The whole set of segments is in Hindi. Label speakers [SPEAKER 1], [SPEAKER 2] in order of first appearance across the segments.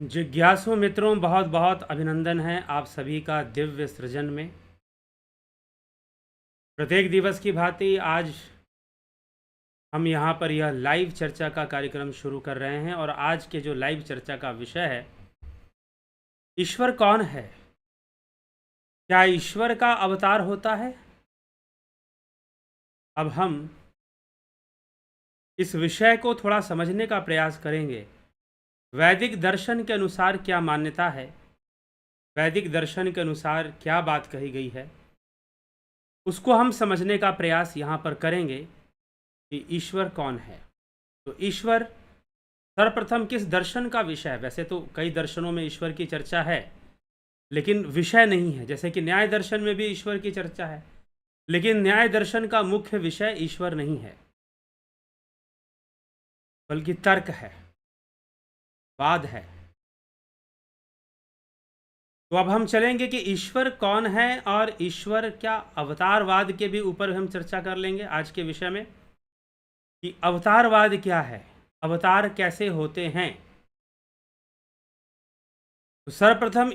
[SPEAKER 1] जिज्ञासु मित्रों, बहुत बहुत अभिनंदन है आप सभी का दिव्य सृजन में। प्रत्येक दिवस की भांति आज हम यहाँ पर यह लाइव चर्चा का कार्यक्रम शुरू कर रहे हैं और आज के जो लाइव चर्चा का विषय है, ईश्वर कौन है? क्या ईश्वर का अवतार होता है? अब हम इस विषय को थोड़ा समझने का प्रयास करेंगे। वैदिक दर्शन के अनुसार क्या मान्यता है, वैदिक दर्शन के अनुसार क्या बात कही गई है, उसको हम समझने का प्रयास यहाँ पर करेंगे कि ईश्वर कौन है। तो ईश्वर सर्वप्रथम किस दर्शन का विषय है? वैसे तो कई दर्शनों में ईश्वर की चर्चा है, लेकिन विषय नहीं है। जैसे कि न्याय दर्शन में भी ईश्वर की चर्चा है, लेकिन न्याय दर्शन का मुख्य विषय ईश्वर नहीं है, बल्कि तर्क है, वाद है। तो अब हम चलेंगे कि ईश्वर कौन है और ईश्वर क्या अवतारवाद के भी ऊपर हम चर्चा कर लेंगे आज के विषय में कि अवतारवाद क्या है, अवतार कैसे होते हैं। तो सर्वप्रथम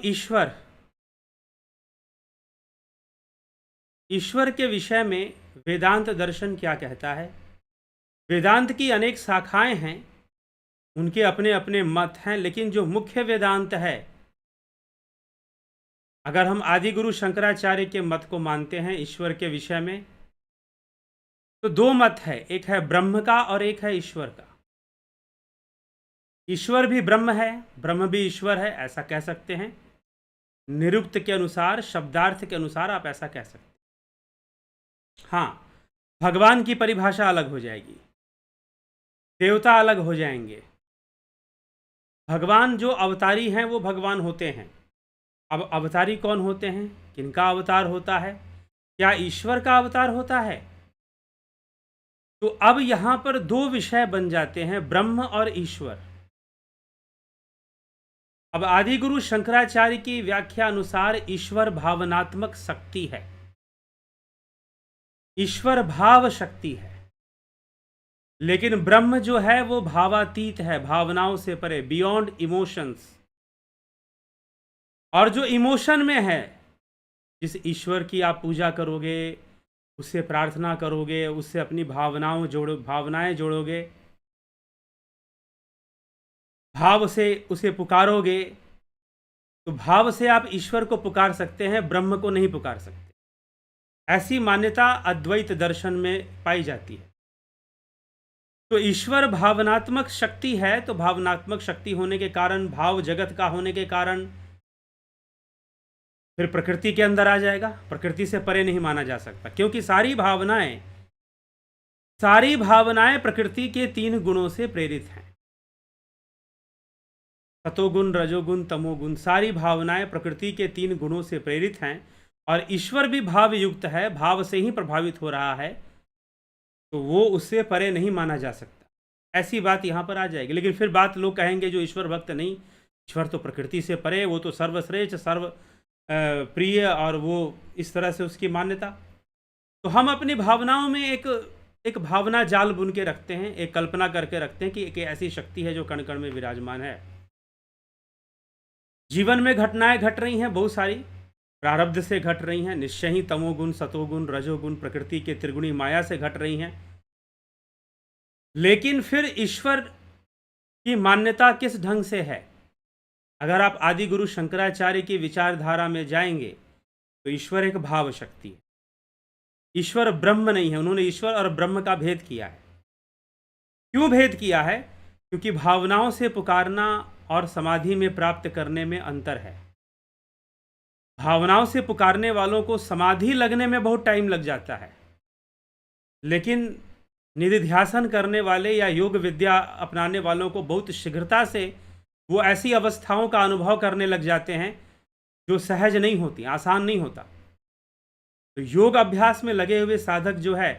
[SPEAKER 1] ईश्वर के विषय में वेदांत दर्शन क्या कहता है। वेदांत की अनेक शाखाएं हैं, उनके अपने अपने मत हैं, लेकिन जो मुख्य वेदांत है, अगर हम आदिगुरु शंकराचार्य के मत को मानते हैं ईश्वर के विषय में, तो दो मत है, एक है ब्रह्म का और एक है ईश्वर का। ईश्वर भी ब्रह्म है, ब्रह्म भी ईश्वर है, ऐसा कह सकते हैं। निरुक्त के अनुसार, शब्दार्थ के अनुसार आप ऐसा कह सकते हैं। हाँ, भगवान की परिभाषा अलग हो जाएगी, देवता अलग हो जाएंगे। भगवान जो अवतारी हैं वो भगवान होते हैं। अब अवतारी कौन होते हैं, किनका अवतार होता है? क्या ईश्वर का अवतार होता है? तो अब यहां पर दो विषय बन जाते हैं, ब्रह्म और ईश्वर। अब आदिगुरु शंकराचार्य की व्याख्या अनुसार ईश्वर भावनात्मक शक्ति है, ईश्वर भाव शक्ति है। लेकिन ब्रह्म जो है वो भावातीत है, भावनाओं से परे, बियॉन्ड इमोशंस। और जो इमोशन में है, जिस ईश्वर की आप पूजा करोगे, उससे प्रार्थना करोगे, उससे अपनी भावनाएं जोड़ोगे, भाव से उसे पुकारोगे, तो भाव से आप ईश्वर को पुकार सकते हैं, ब्रह्म को नहीं पुकार सकते। ऐसी मान्यता अद्वैत दर्शन में पाई जाती है। तो ईश्वर भावनात्मक शक्ति है, तो भावनात्मक शक्ति होने के कारण, भाव जगत का होने के कारण, फिर प्रकृति के अंदर आ जाएगा। प्रकृति से परे नहीं माना जा सकता, क्योंकि सारी भावनाएं प्रकृति के 3 गुणों से प्रेरित हैं। सतोगुण, रजोगुण, तमोगुण, सारी भावनाएं प्रकृति के 3 गुणों से प्रेरित हैं। और ईश्वर भी भाव युक्त है, भाव से ही प्रभावित हो रहा है, तो वो उससे परे नहीं माना जा सकता। ऐसी बात यहाँ पर आ जाएगी। लेकिन फिर बात लोग कहेंगे जो ईश्वर भक्त नहीं, ईश्वर तो प्रकृति से परे, वो तो सर्वश्रेष्ठ, सर्व प्रिय, और वो इस तरह से उसकी मान्यता। तो हम अपनी भावनाओं में एक भावना जाल बुन के रखते हैं, एक कल्पना करके रखते हैं कि एक ऐसी शक्ति है जो कण कण में विराजमान है। जीवन में घटनाएं घट रही हैं, बहुत सारी प्रारब्ध से घट रही हैं, निश्चय ही तमोगुण, सतोगुण, रजोगुण, प्रकृति के त्रिगुणी माया से घट रही हैं। लेकिन फिर ईश्वर की मान्यता किस ढंग से है? अगर आप आदि गुरु शंकराचार्य की विचारधारा में जाएंगे तो ईश्वर एक भाव शक्ति है, ईश्वर ब्रह्म नहीं है। उन्होंने ईश्वर और ब्रह्म का भेद किया है। क्यों भेद किया है? क्योंकि भावनाओं से पुकारना और समाधि में प्राप्त करने में अंतर है। भावनाओं से पुकारने वालों को समाधि लगने में बहुत टाइम लग जाता है, लेकिन निधिध्यासन करने वाले या योग विद्या अपनाने वालों को बहुत शीघ्रता से वो ऐसी अवस्थाओं का अनुभव करने लग जाते हैं जो सहज नहीं होती, आसान नहीं होता। तो योग अभ्यास में लगे हुए साधक जो है,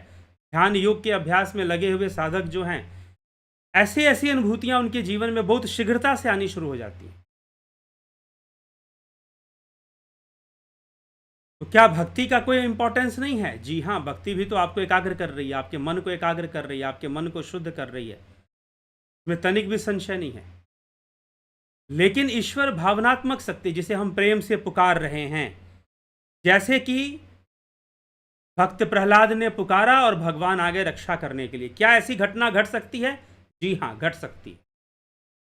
[SPEAKER 1] ध्यान योग के अभ्यास में लगे हुए साधक जो हैं, ऐसी ऐसी अनुभूतियां उनके जीवन में बहुत शीघ्रता से आनी शुरू हो जाती हैं। तो क्या भक्ति का कोई इंपॉर्टेंस नहीं है? जी हाँ, भक्ति भी तो आपको एकाग्र कर रही है, आपके मन को एकाग्र कर रही है, आपके मन को शुद्ध कर रही है, इसमें तनिक भी संशय नहीं है। लेकिन ईश्वर भावनात्मक शक्ति, जिसे हम प्रेम से पुकार रहे हैं, जैसे कि भक्त प्रहलाद ने पुकारा और भगवान आगे रक्षा करने के लिए, क्या ऐसी घटना घट सकती है? जी हाँ, घट सकती है।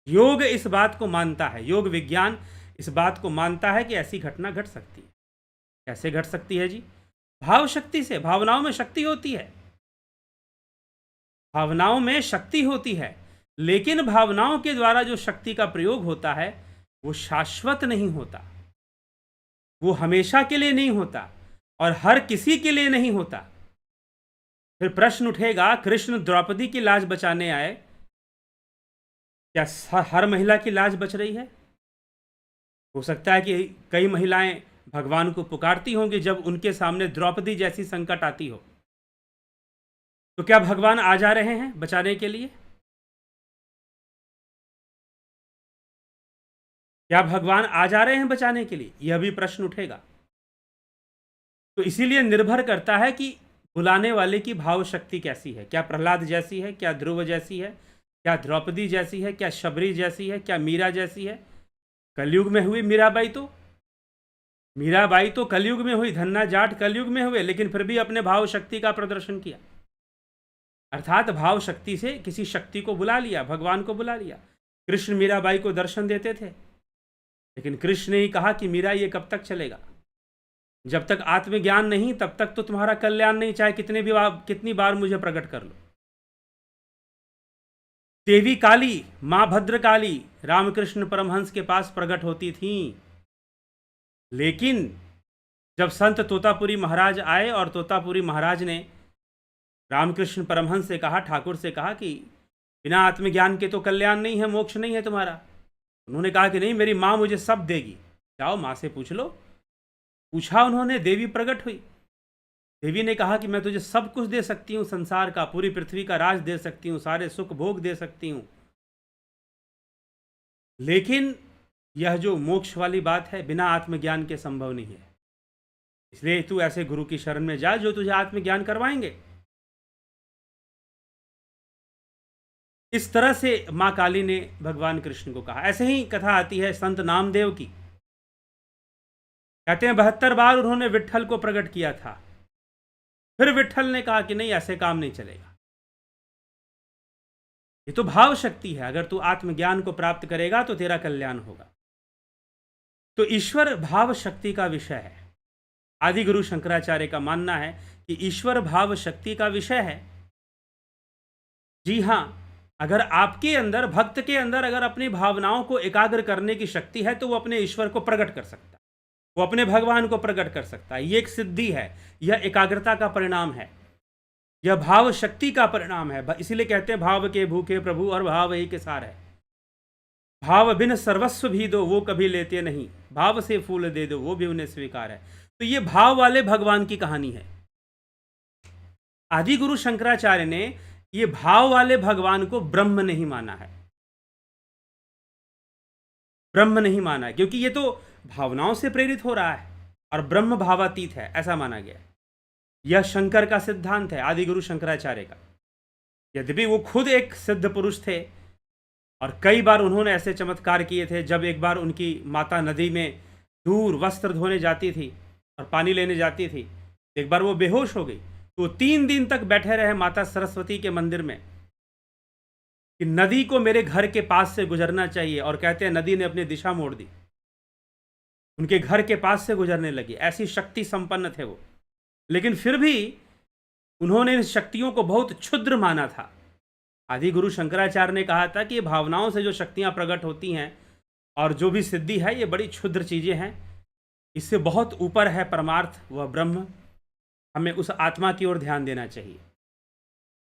[SPEAKER 1] योग इस बात को मानता है, योग विज्ञान इस बात को मानता है कि ऐसी घटना घट सकती है। कैसे घट सकती है जी? भाव शक्ति से। भावनाओं में शक्ति होती है, भावनाओं में शक्ति होती है, लेकिन भावनाओं के द्वारा जो शक्ति का प्रयोग होता है वो शाश्वत नहीं होता, वो हमेशा के लिए नहीं होता और हर किसी के लिए नहीं होता। फिर प्रश्न उठेगा, कृष्ण द्रौपदी की लाज बचाने आए, क्या हर महिला की लाज बच रही है? हो सकता है कि कई महिलाएं भगवान को पुकारती होंगी जब उनके सामने द्रौपदी जैसी संकट आती हो, तो क्या भगवान आ जा रहे हैं बचाने के लिए? क्या भगवान आ जा रहे हैं बचाने के लिए? यह भी प्रश्न उठेगा। तो इसीलिए निर्भर करता है कि बुलाने वाले की भाव शक्ति कैसी है। क्या प्रहलाद जैसी है? क्या ध्रुव जैसी है? क्या द्रौपदी जैसी है? क्या शबरी जैसी है? क्या मीरा जैसी है? कलयुग में हुई मीराबाई तो कलयुग में हुई, धन्ना जाट कलयुग में हुए, लेकिन फिर भी अपने भाव शक्ति का प्रदर्शन किया, अर्थात भाव शक्ति से किसी शक्ति को बुला लिया, भगवान को बुला लिया। कृष्ण मीराबाई को दर्शन देते थे, लेकिन कृष्ण ने ही कहा कि मीरा ये कब तक चलेगा? जब तक आत्मज्ञान नहीं तब तक तो तुम्हारा कल्याण नहीं, चाहे कितनी बार मुझे प्रकट कर लो। देवी काली, मां भद्रकाली रामकृष्ण परमहंस के पास प्रकट होती थीं, लेकिन जब संत तोतापुरी महाराज आए और तोतापुरी महाराज ने रामकृष्ण परमहंस से कहा, ठाकुर से कहा कि बिना आत्मज्ञान के तो कल्याण नहीं है, मोक्ष नहीं है तुम्हारा। उन्होंने कहा कि नहीं, मेरी माँ मुझे सब देगी, जाओ माँ से पूछ लो। पूछा उन्होंने, देवी प्रकट हुई। देवी ने कहा कि मैं तुझे सब कुछ दे सकती हूँ, संसार का, पूरी पृथ्वी का राज दे सकती हूँ, सारे सुख भोग दे सकती हूँ, लेकिन यह जो मोक्ष वाली बात है बिना आत्मज्ञान के संभव नहीं है। इसलिए तू ऐसे गुरु की शरण में जा जो तुझे आत्मज्ञान करवाएंगे। इस तरह से मां काली ने भगवान कृष्ण को कहा। ऐसे ही कथा आती है संत नामदेव की। कहते हैं 72 बार उन्होंने विट्ठल को प्रकट किया था, फिर विट्ठल ने कहा कि नहीं, ऐसे काम नहीं चलेगा। ये तो भाव शक्ति है, अगर तू आत्मज्ञान को प्राप्त करेगा तो तेरा कल्याण होगा। तो ईश्वर भाव शक्ति का विषय है। आदि गुरु शंकराचार्य का मानना है कि ईश्वर भाव शक्ति का विषय है। जी हां, अगर आपके अंदर, भक्त के अंदर अगर अपनी भावनाओं को एकाग्र करने की शक्ति है तो वो अपने ईश्वर को प्रकट कर सकता है, वो अपने भगवान को प्रकट कर सकता है। ये एक सिद्धि है, यह एकाग्रता का परिणाम है, यह भाव शक्ति का परिणाम है। इसीलिए कहते हैं भाव के भूखे प्रभु और भाव ही के सार है। भाव बिन सर्वस्व भी दो वो कभी लेते नहीं, भाव से फूल दे दो वो भी उन्हें स्वीकार है। तो ये भाव वाले भगवान की कहानी है। आदि गुरु शंकराचार्य ने ये भाव वाले भगवान को ब्रह्म नहीं माना है, ब्रह्म नहीं माना है, क्योंकि ये तो भावनाओं से प्रेरित हो रहा है और ब्रह्म भावातीत है, ऐसा माना गया है। यह शंकर का सिद्धांत है, आदि गुरु शंकराचार्य का। यद्यपि वो खुद एक सिद्ध पुरुष थे और कई बार उन्होंने ऐसे चमत्कार किए थे। जब एक बार उनकी माता नदी में दूर वस्त्र धोने जाती थी और पानी लेने जाती थी, एक बार वो बेहोश हो गई, तो 3 दिन तक बैठे रहे माता सरस्वती के मंदिर में कि नदी को मेरे घर के पास से गुजरना चाहिए, और कहते हैं नदी ने अपनी दिशा मोड़ दी, उनके घर के पास से गुजरने लगी। ऐसी शक्ति संपन्न थे वो, लेकिन फिर भी उन्होंने इन शक्तियों को बहुत क्षुद्र माना था। आदि गुरु शंकराचार्य ने कहा था कि ये भावनाओं से जो शक्तियां प्रकट होती हैं और जो भी सिद्धि है, ये बड़ी क्षुद्र चीजें हैं, इससे बहुत ऊपर है परमार्थ, वह ब्रह्म। हमें उस आत्मा की ओर ध्यान देना चाहिए,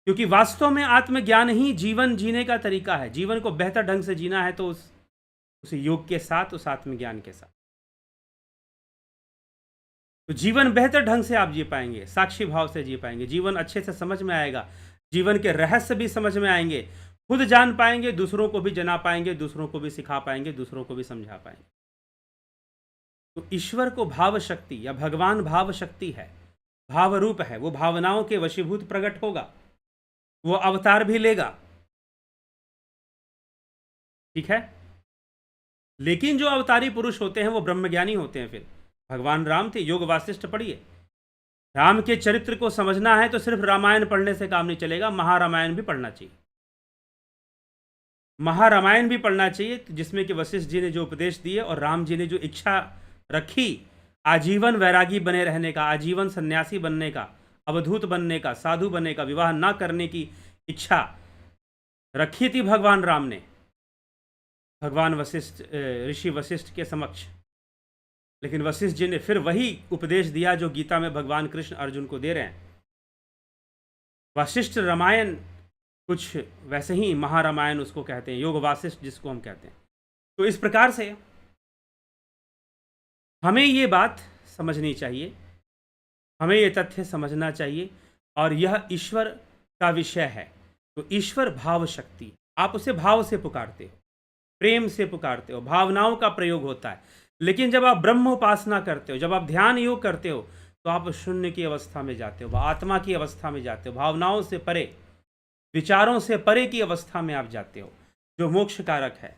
[SPEAKER 1] क्योंकि वास्तव में आत्मज्ञान ही जीवन जीने का तरीका है। जीवन को बेहतर ढंग से जीना है तो उस योग के साथ, उस आत्मज्ञान के साथ, तो जीवन बेहतर ढंग से आप जी पाएंगे, साक्षी भाव से जी पाएंगे, जीवन अच्छे से समझ में आएगा, जीवन के रहस्य भी समझ में आएंगे, खुद जान पाएंगे, दूसरों को भी जना पाएंगे, दूसरों को भी सिखा पाएंगे, दूसरों को भी समझा पाएंगे। तो ईश्वर को भाव शक्ति या भगवान भाव शक्ति है, भाव रूप है, वो भावनाओं के वशीभूत प्रकट होगा, वो अवतार भी लेगा। ठीक है। लेकिन जो अवतारी पुरुष होते हैं वो ब्रह्मज्ञानी होते हैं। फिर भगवान राम थे, योग वासिष्ठ पढ़िए। राम के चरित्र को समझना है तो सिर्फ रामायण पढ़ने से काम नहीं चलेगा, महारामायण भी पढ़ना चाहिए। महारामायण भी पढ़ना चाहिए, जिसमें कि वशिष्ठ जी ने जो उपदेश दिए और राम जी ने जो इच्छा रखी आजीवन वैरागी बने रहने का, आजीवन सन्यासी बनने का, अवधूत बनने का, साधु बनने का, विवाह ना करने की इच्छा रखी थी भगवान राम ने भगवान वशिष्ठ, ऋषि वशिष्ठ के समक्ष। लेकिन वशिष्ठ जी ने फिर वही उपदेश दिया जो गीता में भगवान कृष्ण अर्जुन को दे रहे हैं। वशिष्ठ रामायण कुछ वैसे ही महारामायण उसको कहते हैं, योग वासिष्ठ जिसको हम कहते हैं। तो इस प्रकार से हमें ये बात समझनी चाहिए, हमें ये तथ्य समझना चाहिए, और यह ईश्वर का विषय है। तो ईश्वर भाव शक्ति, आप उसे भाव से पुकारते हो, प्रेम से पुकारते हो, भावनाओं का प्रयोग होता है। लेकिन जब आप ब्रह्म उपासना करते हो, जब आप ध्यान योग करते हो, तो आप शून्य की अवस्था में जाते हो, आत्मा की अवस्था में जाते हो, भावनाओं से परे, विचारों से परे की अवस्था में आप जाते हो, जो मोक्ष कारक है।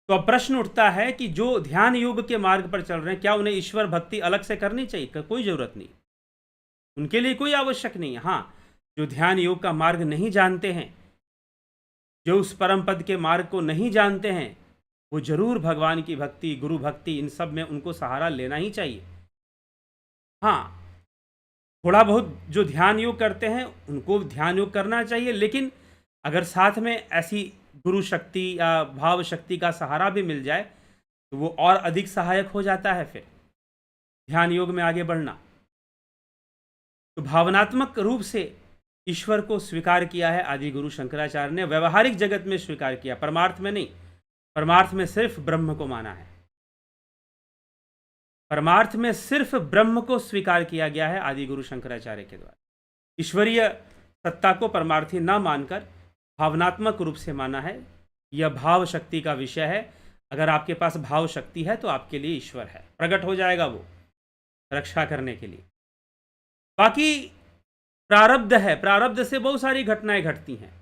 [SPEAKER 1] तो अब प्रश्न उठता है कि जो ध्यान योग के मार्ग पर चल रहे हैं, क्या उन्हें ईश्वर भक्ति अलग से करनी चाहिए? कोई जरूरत नहीं, उनके लिए कोई आवश्यक नहीं है। हाँ, जो ध्यान योग का मार्ग नहीं जानते हैं, जो उस परम पद के मार्ग को नहीं जानते हैं, वो जरूर भगवान की भक्ति, गुरु भक्ति, इन सब में उनको सहारा लेना ही चाहिए। हाँ, थोड़ा बहुत जो ध्यान योग करते हैं उनको ध्यान योग करना चाहिए, लेकिन अगर साथ में ऐसी गुरु शक्ति या भाव शक्ति का सहारा भी मिल जाए तो वो और अधिक सहायक हो जाता है फिर ध्यान योग में आगे बढ़ना। तो भावनात्मक रूप से ईश्वर को स्वीकार किया है आदि गुरु शंकराचार्य ने, व्यवहारिक जगत में स्वीकार किया, परमार्थ में नहीं। परमार्थ में सिर्फ ब्रह्म को माना है, परमार्थ में सिर्फ ब्रह्म को स्वीकार किया गया है आदि गुरु शंकराचार्य के द्वारा। ईश्वरीय सत्ता को परमार्थी न मानकर भावनात्मक रूप से माना है। यह भाव शक्ति का विषय है। अगर आपके पास भाव शक्ति है तो आपके लिए ईश्वर है, प्रकट हो जाएगा वो रक्षा करने के लिए। बाकी प्रारब्ध है, प्रारब्ध से बहुत सारी घटनाएं घटती हैं।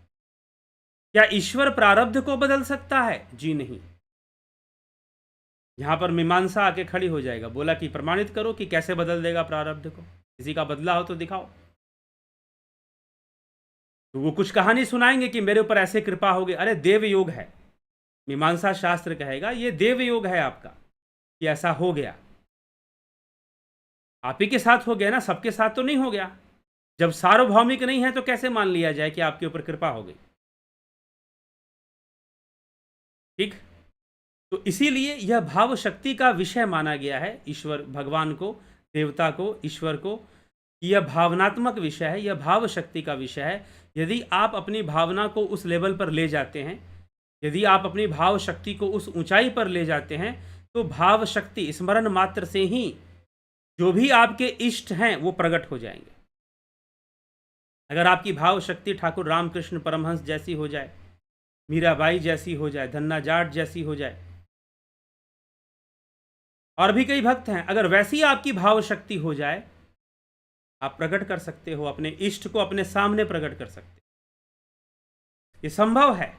[SPEAKER 1] क्या ईश्वर प्रारब्ध को बदल सकता है? जी नहीं। यहां पर मीमांसा आके खड़ी हो जाएगा, बोला कि प्रमाणित करो कि कैसे बदल देगा प्रारब्ध को, किसी का बदला हो तो दिखाओ। तो वो कुछ कहानी सुनाएंगे कि मेरे ऊपर ऐसे कृपा हो गई। अरे देव योग है, मीमांसा शास्त्र कहेगा ये देव योग है आपका कि ऐसा हो गया। आप ही के साथ हो गया ना, सबके साथ तो नहीं हो गया। जब सार्वभौमिक नहीं है तो कैसे मान लिया जाए कि आपके ऊपर कृपा हो गई? ठीक, तो इसीलिए यह भाव शक्ति का विषय माना गया है ईश्वर, भगवान को, देवता को, ईश्वर को। यह भावनात्मक विषय है, यह भाव शक्ति का विषय है। यदि आप अपनी भावना को उस लेवल पर ले जाते हैं, यदि आप अपनी भाव शक्ति को उस ऊंचाई पर ले जाते हैं, तो भाव शक्ति स्मरण मात्र से ही जो भी आपके इष्ट हैं वो प्रकट हो जाएंगे। अगर आपकी भाव शक्ति ठाकुर रामकृष्ण परमहंस जैसी हो जाए, मीराबाई जैसी हो जाए, धन्ना जाट जैसी हो जाए, और भी कई भक्त हैं, अगर वैसी आपकी भाव शक्ति हो जाए, आप प्रकट कर सकते हो, अपने इष्ट को अपने सामने प्रकट कर सकते हो। ये संभव है।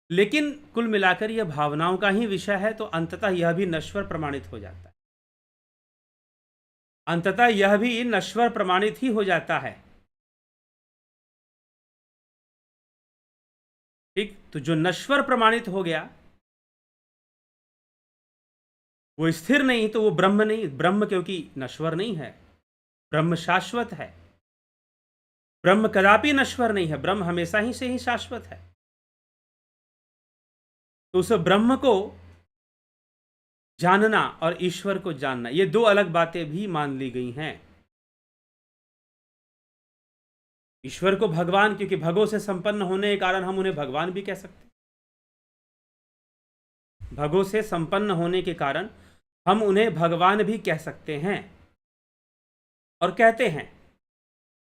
[SPEAKER 1] लेकिन कुल मिलाकर यह भावनाओं का ही विषय है, तो अंततः यह भी नश्वर प्रमाणित हो जाता है। अंततः यह भी नश्वर प्रमाणित ही हो जाता है। ठीक, तो जो नश्वर प्रमाणित हो गया वो स्थिर नहीं, तो वो ब्रह्म नहीं। ब्रह्म क्योंकि नश्वर नहीं है, ब्रह्म शाश्वत है। ब्रह्म कदापि नश्वर नहीं है, ब्रह्म हमेशा ही से ही शाश्वत है। तो उस ब्रह्म को जानना और ईश्वर को जानना, ये दो अलग बातें भी मान ली गई हैं। ईश्वर को भगवान, क्योंकि भगों से संपन्न होने के कारण हम उन्हें भगवान भी कह सकते हैं। भगों से संपन्न होने के कारण हम उन्हें भगवान भी कह सकते हैं और कहते हैं।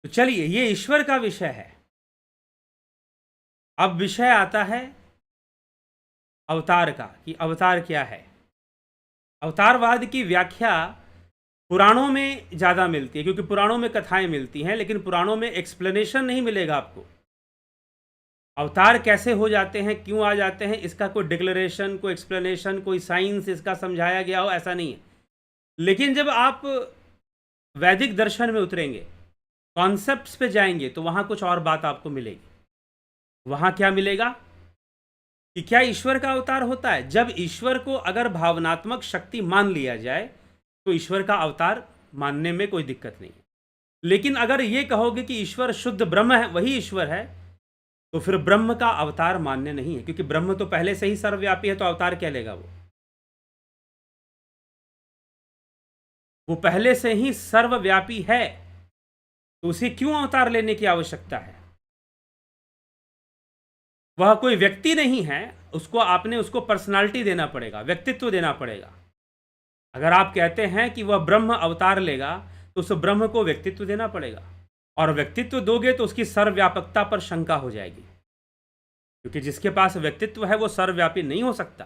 [SPEAKER 1] तो चलिए, ये ईश्वर का विषय है। अब विषय आता है अवतार का, कि अवतार क्या है। अवतारवाद की व्याख्या पुराणों में ज़्यादा मिलती है, क्योंकि पुराणों में कथाएं मिलती हैं, लेकिन पुराणों में एक्सप्लेनेशन नहीं मिलेगा आपको। अवतार कैसे हो जाते हैं, क्यों आ जाते हैं, इसका कोई डिक्लेरेशन, कोई एक्सप्लेनेशन, कोई साइंस इसका समझाया गया हो, ऐसा नहीं है। लेकिन जब आप वैदिक दर्शन में उतरेंगे, कॉन्सेप्ट्स पे जाएंगे, तो वहां कुछ और बात आपको मिलेगी। वहां क्या मिलेगा कि क्या ईश्वर का अवतार होता है? जब ईश्वर को अगर भावनात्मक शक्ति मान लिया जाए तो ईश्वर का अवतार मानने में कोई दिक्कत नहीं है। लेकिन अगर ये कहोगे कि ईश्वर शुद्ध ब्रह्म है, वही ईश्वर है, तो फिर ब्रह्म का अवतार मान्य नहीं है, क्योंकि ब्रह्म तो पहले से ही सर्वव्यापी है, तो अवतार क्या लेगा वो पहले से ही सर्वव्यापी है, तो उसे क्यों अवतार लेने की आवश्यकता है? वह कोई व्यक्ति नहीं है, उसको पर्सनालिटी देना पड़ेगा, व्यक्तित्व देना पड़ेगा। अगर आप कहते हैं कि वह ब्रह्म अवतार लेगा, तो उस ब्रह्म को व्यक्तित्व देना पड़ेगा, और व्यक्तित्व दोगे तो उसकी सर्वव्यापकता पर शंका हो जाएगी, क्योंकि जिसके पास व्यक्तित्व है वो सर्वव्यापी नहीं हो सकता।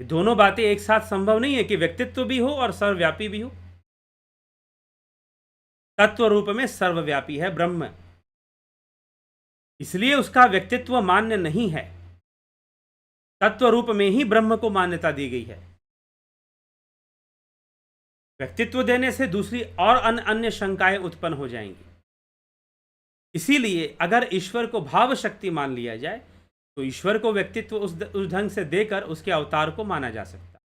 [SPEAKER 1] ये दोनों बातें एक साथ संभव नहीं है कि व्यक्तित्व भी हो और सर्वव्यापी भी हो। तत्व रूप में सर्वव्यापी है ब्रह्म, इसलिए उसका व्यक्तित्व मान्य नहीं है। तत्व रूप में ही ब्रह्म को मान्यता दी गई है। व्यक्तित्व देने से दूसरी और अन्य शंकाएं उत्पन्न हो जाएंगी। इसीलिए अगर ईश्वर को भाव शक्ति मान लिया जाए, तो ईश्वर को व्यक्तित्व उस ढंग से देकर उसके अवतार को माना जा सकता।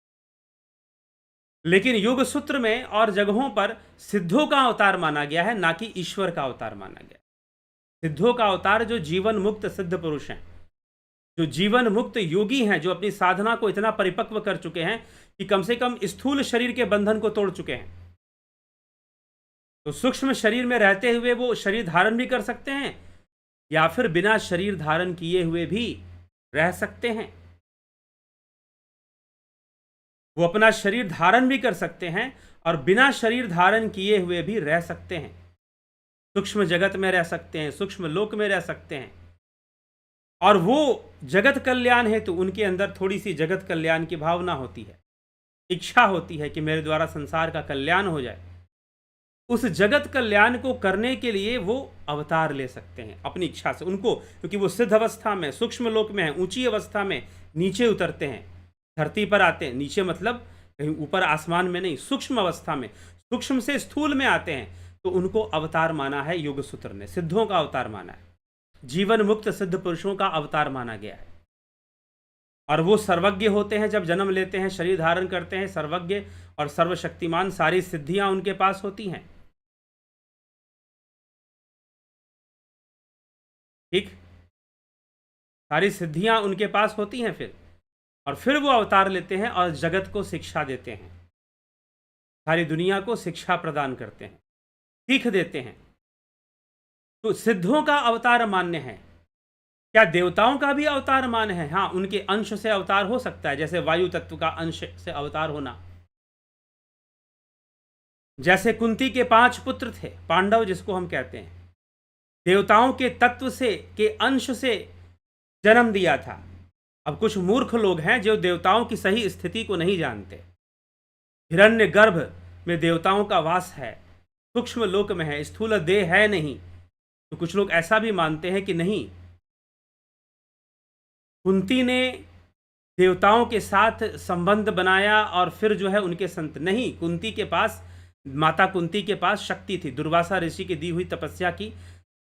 [SPEAKER 1] लेकिन युग सूत्र में और जगहों पर सिद्धों का अवतार माना गया है, ना कि ईश्वर का अवतार माना गया। सिद्धों का अवतार जो जीवन मुक्त सिद्ध पुरुष हैं, जो जीवन मुक्त योगी हैं, जो अपनी साधना को इतना परिपक्व कर चुके हैं कि कम से कम स्थूल शरीर के बंधन को तोड़ चुके हैं, तो सूक्ष्म शरीर में रहते हुए वो शरीर धारण भी कर सकते हैं, या फिर बिना शरीर धारण किए हुए भी रह सकते हैं। वो अपना शरीर धारण भी कर सकते हैं और बिना शरीर धारण किए हुए भी रह सकते हैं। सूक्ष्म जगत में रह सकते हैं, सूक्ष्म लोक में रह सकते हैं, और वो जगत कल्याण हेतु उनके अंदर थोड़ी सी जगत कल्याण की भावना होती है, इच्छा होती है कि मेरे द्वारा संसार का कल्याण हो जाए। उस जगत कल्याण को करने के लिए वो अवतार ले सकते हैं अपनी इच्छा से। उनको, क्योंकि वो सिद्ध अवस्था में, सूक्ष्म लोक में है, ऊंची अवस्था में नीचे उतरते हैं, धरती पर आते हैं। नीचे मतलब कहीं ऊपर आसमान में नहीं, सूक्ष्म अवस्था में, सूक्ष्म से स्थूल में आते हैं, तो उनको अवतार माना है योग सूत्र ने, सिद्धों का अवतार माना है, जीवन मुक्त सिद्ध पुरुषों का अवतार माना गया है। और वो सर्वज्ञ होते हैं, जब जन्म लेते हैं, शरीर धारण करते हैं, सर्वज्ञ और सर्वशक्तिमान, सारी सिद्धियां उनके पास होती हैं। ठीक, सारी सिद्धियां उनके पास होती हैं फिर, और फिर वो अवतार लेते हैं और जगत को शिक्षा देते हैं, सारी दुनिया को शिक्षा प्रदान करते हैं, सीख देते हैं। तो सिद्धों का अवतार मान्य है। क्या देवताओं का भी अवतार मान्य है? हाँ, उनके अंश से अवतार हो सकता है, जैसे वायु तत्व का अंश से अवतार होना। जैसे कुंती के 5 पुत्र थे, पांडव जिसको हम कहते हैं, देवताओं के तत्व से, के अंश से जन्म दिया था। अब कुछ मूर्ख लोग हैं जो देवताओं की सही स्थिति को नहीं जानते। हिरण्य गर्भ में देवताओं का वास है, सूक्ष्म लोक में है, स्थूल देह है नहीं। तो कुछ लोग ऐसा भी मानते हैं कि नहीं, कुंती ने देवताओं के साथ संबंध बनाया और फिर जो है उनके संत नहीं, कुंती के पास, माता कुंती के पास शक्ति थी, दुर्वासा ऋषि की दी हुई तपस्या की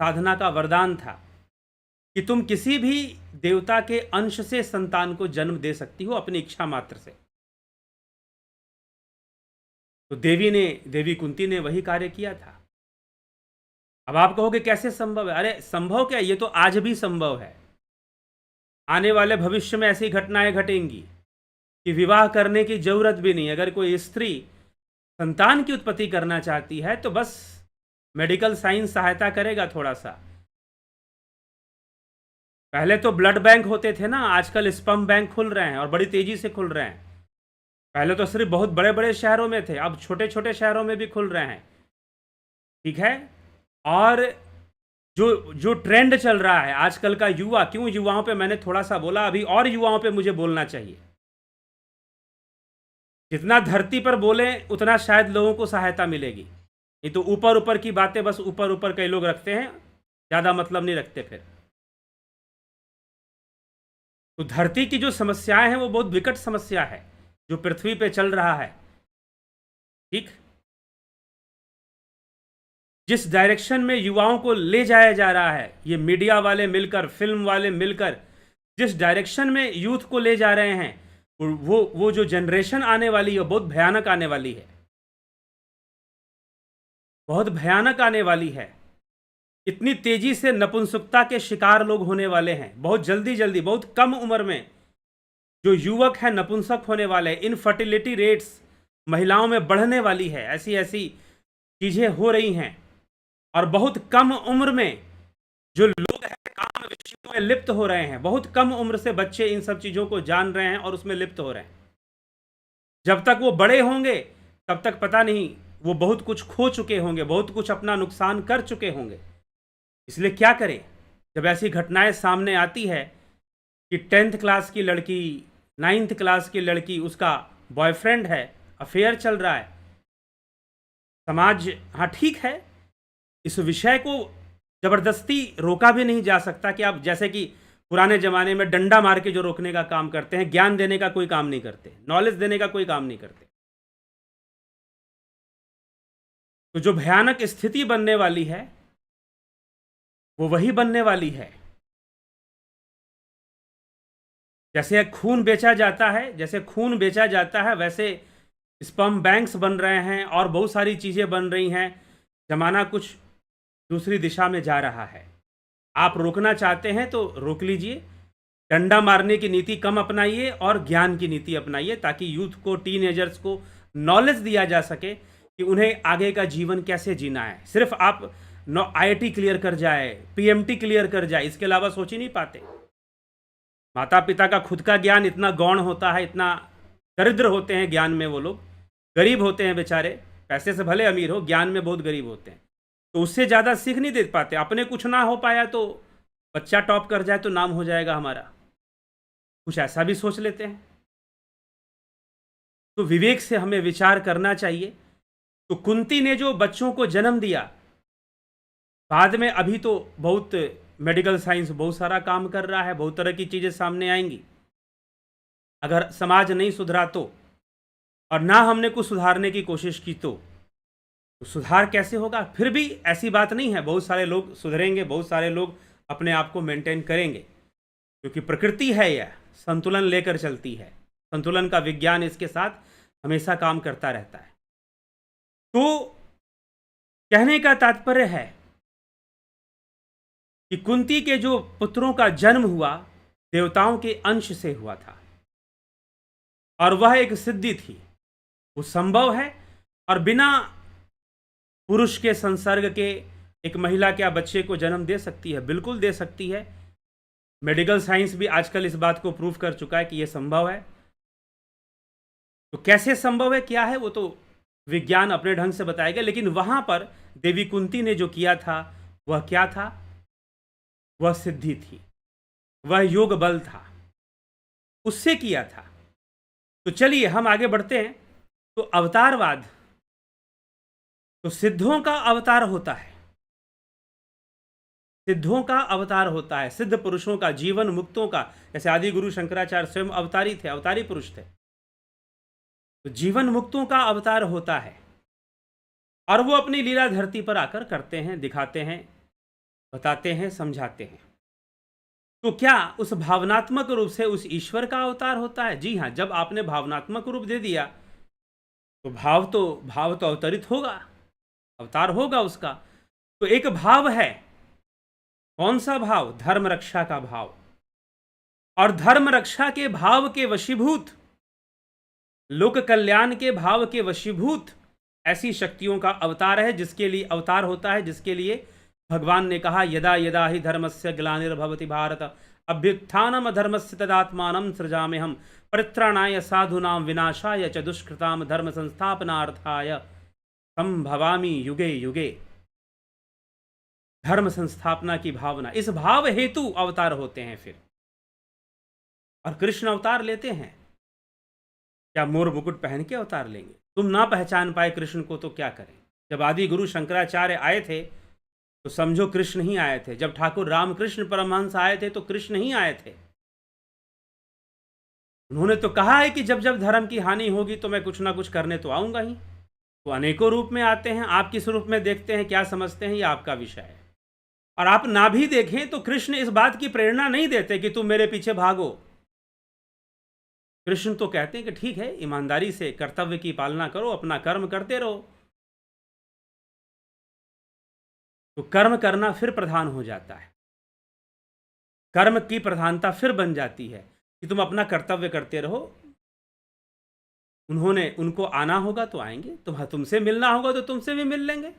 [SPEAKER 1] साधना का वरदान था कि तुम किसी भी देवता के अंश से संतान को जन्म दे सकती हो अपनी इच्छा मात्र से। तो देवी कुंती ने वही कार्य किया था। अब आप कहोगे कैसे संभव है? अरे संभव क्या, ये तो आज भी संभव है। आने वाले भविष्य में ऐसी घटनाएं घटेंगी कि विवाह करने की जरूरत भी नहीं। अगर कोई स्त्री संतान की उत्पत्ति करना चाहती है तो बस मेडिकल साइंस सहायता करेगा थोड़ा सा। पहले तो ब्लड बैंक होते थे ना, आजकल स्पर्म बैंक खुल रहे हैं और बड़ी तेजी से खुल रहे हैं। पहले तो सिर्फ बहुत बड़े बड़े शहरों में थे, अब छोटे छोटे शहरों में भी खुल रहे हैं। ठीक है, और जो ट्रेंड चल रहा है आजकल का युवा, क्यों युवाओं पे मैंने थोड़ा सा बोला, अभी और युवाओं पे मुझे बोलना चाहिए। जितना धरती पर बोले उतना शायद लोगों को सहायता मिलेगी। नहीं तो ऊपर ऊपर की बातें बस ऊपर ऊपर कई लोग रखते हैं, ज़्यादा मतलब नहीं रखते फिर। तो धरती की जो समस्याएं हैं वो बहुत विकट समस्या है जो पृथ्वी पे चल रहा है। ठीक, जिस डायरेक्शन में युवाओं को ले जाया जा रहा है, ये मीडिया वाले मिलकर, फिल्म वाले मिलकर जिस डायरेक्शन में यूथ को ले जा रहे हैं, वो जो जनरेशन आने वाली है बहुत भयानक आने वाली है, बहुत भयानक आने वाली है। इतनी तेजी से नपुंसकता के शिकार लोग होने वाले हैं, बहुत जल्दी जल्दी, बहुत कम उम्र में जो युवक है नपुंसक होने वाले हैं। इनफर्टिलिटी रेट्स महिलाओं में बढ़ने वाली है, ऐसी ऐसी चीजें हो रही हैं। और बहुत कम उम्र में जो लोग हैं काम विषयों में लिप्त हो रहे हैं, बहुत कम उम्र से बच्चे इन सब चीजों को जान रहे हैं और उसमें लिप्त हो रहे हैं। जब तक वो बड़े होंगे तब तक पता नहीं, वो बहुत कुछ खो चुके होंगे, बहुत कुछ अपना नुकसान कर चुके होंगे। इसलिए क्या करें जब ऐसी घटनाएं सामने आती है कि 10th क्लास की लड़की, 9th क्लास की लड़की, उसका बॉयफ्रेंड है, अफेयर चल रहा है। समाज, हाँ ठीक है, इस विषय को जबरदस्ती रोका भी नहीं जा सकता कि आप जैसे कि पुराने जमाने में डंडा मार के जो रोकने का काम करते हैं, ज्ञान देने का कोई काम नहीं करते, नॉलेज देने का कोई काम नहीं करते। तो जो भयानक स्थिति बनने वाली है वो वही बनने वाली है। जैसे खून बेचा जाता है, जैसे खून बेचा जाता है, वैसे स्पर्म बैंक्स बन रहे हैं और बहुत सारी चीजें बन रही हैं। जमाना कुछ दूसरी दिशा में जा रहा है। आप रोकना चाहते हैं तो रोक लीजिए, डंडा मारने की नीति कम अपनाइए और ज्ञान की नीति अपनाइए, ताकि यूथ को, टीनेजर्स को नॉलेज दिया जा सके कि उन्हें आगे का जीवन कैसे जीना है। सिर्फ आप IIT क्लियर कर जाए, PMT क्लियर कर जाए, इसके अलावा सोच ही नहीं पाते। माता पिता का खुद का ज्ञान इतना गौण होता है, इतना दरिद्र होते हैं ज्ञान में, वो लोग गरीब होते हैं बेचारे, पैसे से भले अमीर हो, ज्ञान में बहुत गरीब होते हैं। तो उससे ज़्यादा सीख नहीं दे पाते। अपने कुछ ना हो पाया तो बच्चा टॉप कर जाए तो नाम हो जाएगा हमारा, कुछ ऐसा भी सोच लेते हैं। तो विवेक से हमें विचार करना चाहिए। तो कुंती ने जो बच्चों को जन्म दिया, बाद में अभी तो बहुत मेडिकल साइंस बहुत सारा काम कर रहा है, बहुत तरह की चीज़ें सामने आएंगी। अगर समाज नहीं सुधरा तो, और ना हमने कुछ सुधारने की कोशिश की तो सुधार कैसे होगा? फिर भी ऐसी बात नहीं है, बहुत सारे लोग सुधरेंगे, बहुत सारे लोग अपने आप को मेंटेन करेंगे, क्योंकि प्रकृति है यह संतुलन लेकर चलती है। संतुलन का विज्ञान इसके साथ हमेशा काम करता रहता है। तो कहने का तात्पर्य है कि कुंती के जो पुत्रों का जन्म हुआ देवताओं के अंश से हुआ था, और वह एक सिद्धि थी, वो संभव है। और बिना पुरुष के संसर्ग के एक महिला क्या बच्चे को जन्म दे सकती है? बिल्कुल दे सकती है। मेडिकल साइंस भी आजकल इस बात को प्रूव कर चुका है कि यह संभव है। तो कैसे संभव है, क्या है, वो तो विज्ञान अपने ढंग से बताएगा। लेकिन वहां पर देवी कुंती ने जो किया था वह क्या था? वह सिद्धि थी, वह योग बल था, उससे किया था। तो चलिए हम आगे बढ़ते हैं। तो अवतारवाद, तो सिद्धों का अवतार होता है, सिद्धों का अवतार होता है, सिद्ध पुरुषों का, जीवन मुक्तों का। जैसे आदि गुरु शंकराचार्य स्वयं अवतारी थे, अवतारी पुरुष थे। तो जीवन मुक्तों का अवतार होता है, और वो अपनी लीला धरती पर आकर करते हैं, दिखाते हैं, बताते हैं, समझाते हैं। तो क्या उस भावनात्मक रूप से उस ईश्वर का अवतार होता है? जी हाँ, जब आपने भावनात्मक रूप दे दिया तो भाव तो अवतरित होगा, अवतार होगा उसका। तो एक भाव है, कौन सा भाव? धर्म रक्षा का भाव। और धर्म रक्षा के भाव के वशीभूत, लोक कल्याण के भाव के वशीभूत ऐसी शक्तियों का अवतार है, जिसके लिए अवतार होता है, जिसके लिए भगवान ने कहा यदा यदा ही धर्मस्य ग्लानिर्भवति भारत अभ्युत्थानम धर्मस्य तदात्मानं सृजाम्यहम् परित्राणाय साधूनां विनाशाय च दुष्कृतां धर्म संस्थापनार्थाय संभवामि युगे युगे। धर्म संस्थापना की भावना, इस भाव हेतु अवतार होते हैं फिर। और कृष्ण अवतार लेते हैं, क्या मोर मुकुट पहन के अवतार लेंगे? तुम ना पहचान पाए कृष्ण को तो क्या करें? जब आदि गुरु शंकराचार्य आए थे तो समझो कृष्ण ही आए थे। जब ठाकुर रामकृष्ण परमहंस आए थे तो कृष्ण ही आए थे। उन्होंने तो कहा है कि जब जब धर्म की हानि होगी तो मैं कुछ ना कुछ करने तो आऊंगा ही। वो अनेकों रूप में आते हैं, आप किस रूप में देखते हैं, क्या समझते हैं, ये आपका विषय है। और आप ना भी देखें तो कृष्ण इस बात की प्रेरणा नहीं देते कि तुम मेरे पीछे भागो। कृष्ण तो कहते हैं कि ठीक है, ईमानदारी से कर्तव्य की पालना करो, अपना कर्म करते रहो। तो कर्म करना फिर प्रधान हो जाता है, कर्म की प्रधानता फिर बन जाती है कि तुम अपना कर्तव्य करते रहो। उनको आना होगा तो आएंगे, तुमसे मिलना होगा तो तुमसे भी मिल लेंगे।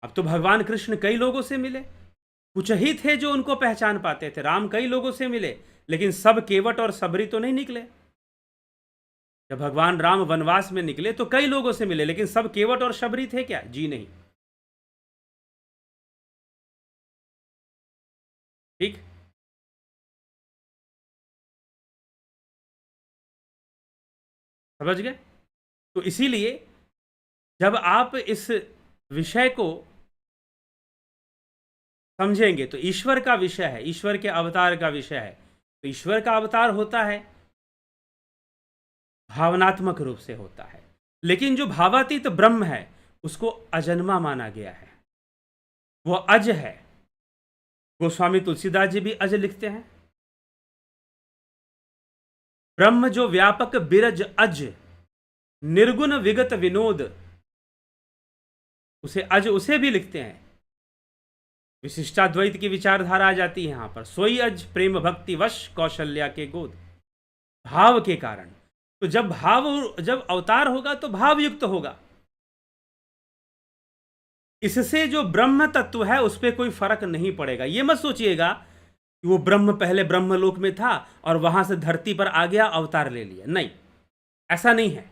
[SPEAKER 1] अब तो भगवान कृष्ण कई लोगों से मिले, कुछ ही थे जो उनको पहचान पाते थे। राम कई लोगों से मिले, लेकिन सब केवट और सबरी तो नहीं निकले। जब भगवान राम वनवास में निकले तो कई लोगों से मिले, लेकिन सब केवट और शबरी थे क्या? जी नहीं। ठीक, समझ गए? तो इसीलिए जब आप इस विषय को समझेंगे तो ईश्वर का विषय है, ईश्वर के अवतार का विषय है। तो ईश्वर का अवतार होता है, भावनात्मक रूप से होता है, लेकिन जो भावातीत ब्रह्म है उसको अजन्मा माना गया है, वो अज है। गोस्वामी तुलसीदास जी भी अज लिखते हैं। ब्रह्म जो व्यापक बिरज अज, निर्गुण विगत विनोद, उसे अज उसे भी लिखते हैं। विशिष्टाद्वैत की विचारधारा आ जाती है यहां पर। सोई अज प्रेम भक्ति वश कौशल्या के गोद, भाव के कारण। तो जब अवतार होगा तो भाव युक्त होगा। इससे जो ब्रह्म तत्व है उस पर कोई फर्क नहीं पड़ेगा। ये मत सोचिएगा कि वो ब्रह्म पहले ब्रह्मलोक में था और वहां से धरती पर आ गया, अवतार ले लिया। नहीं, ऐसा नहीं है।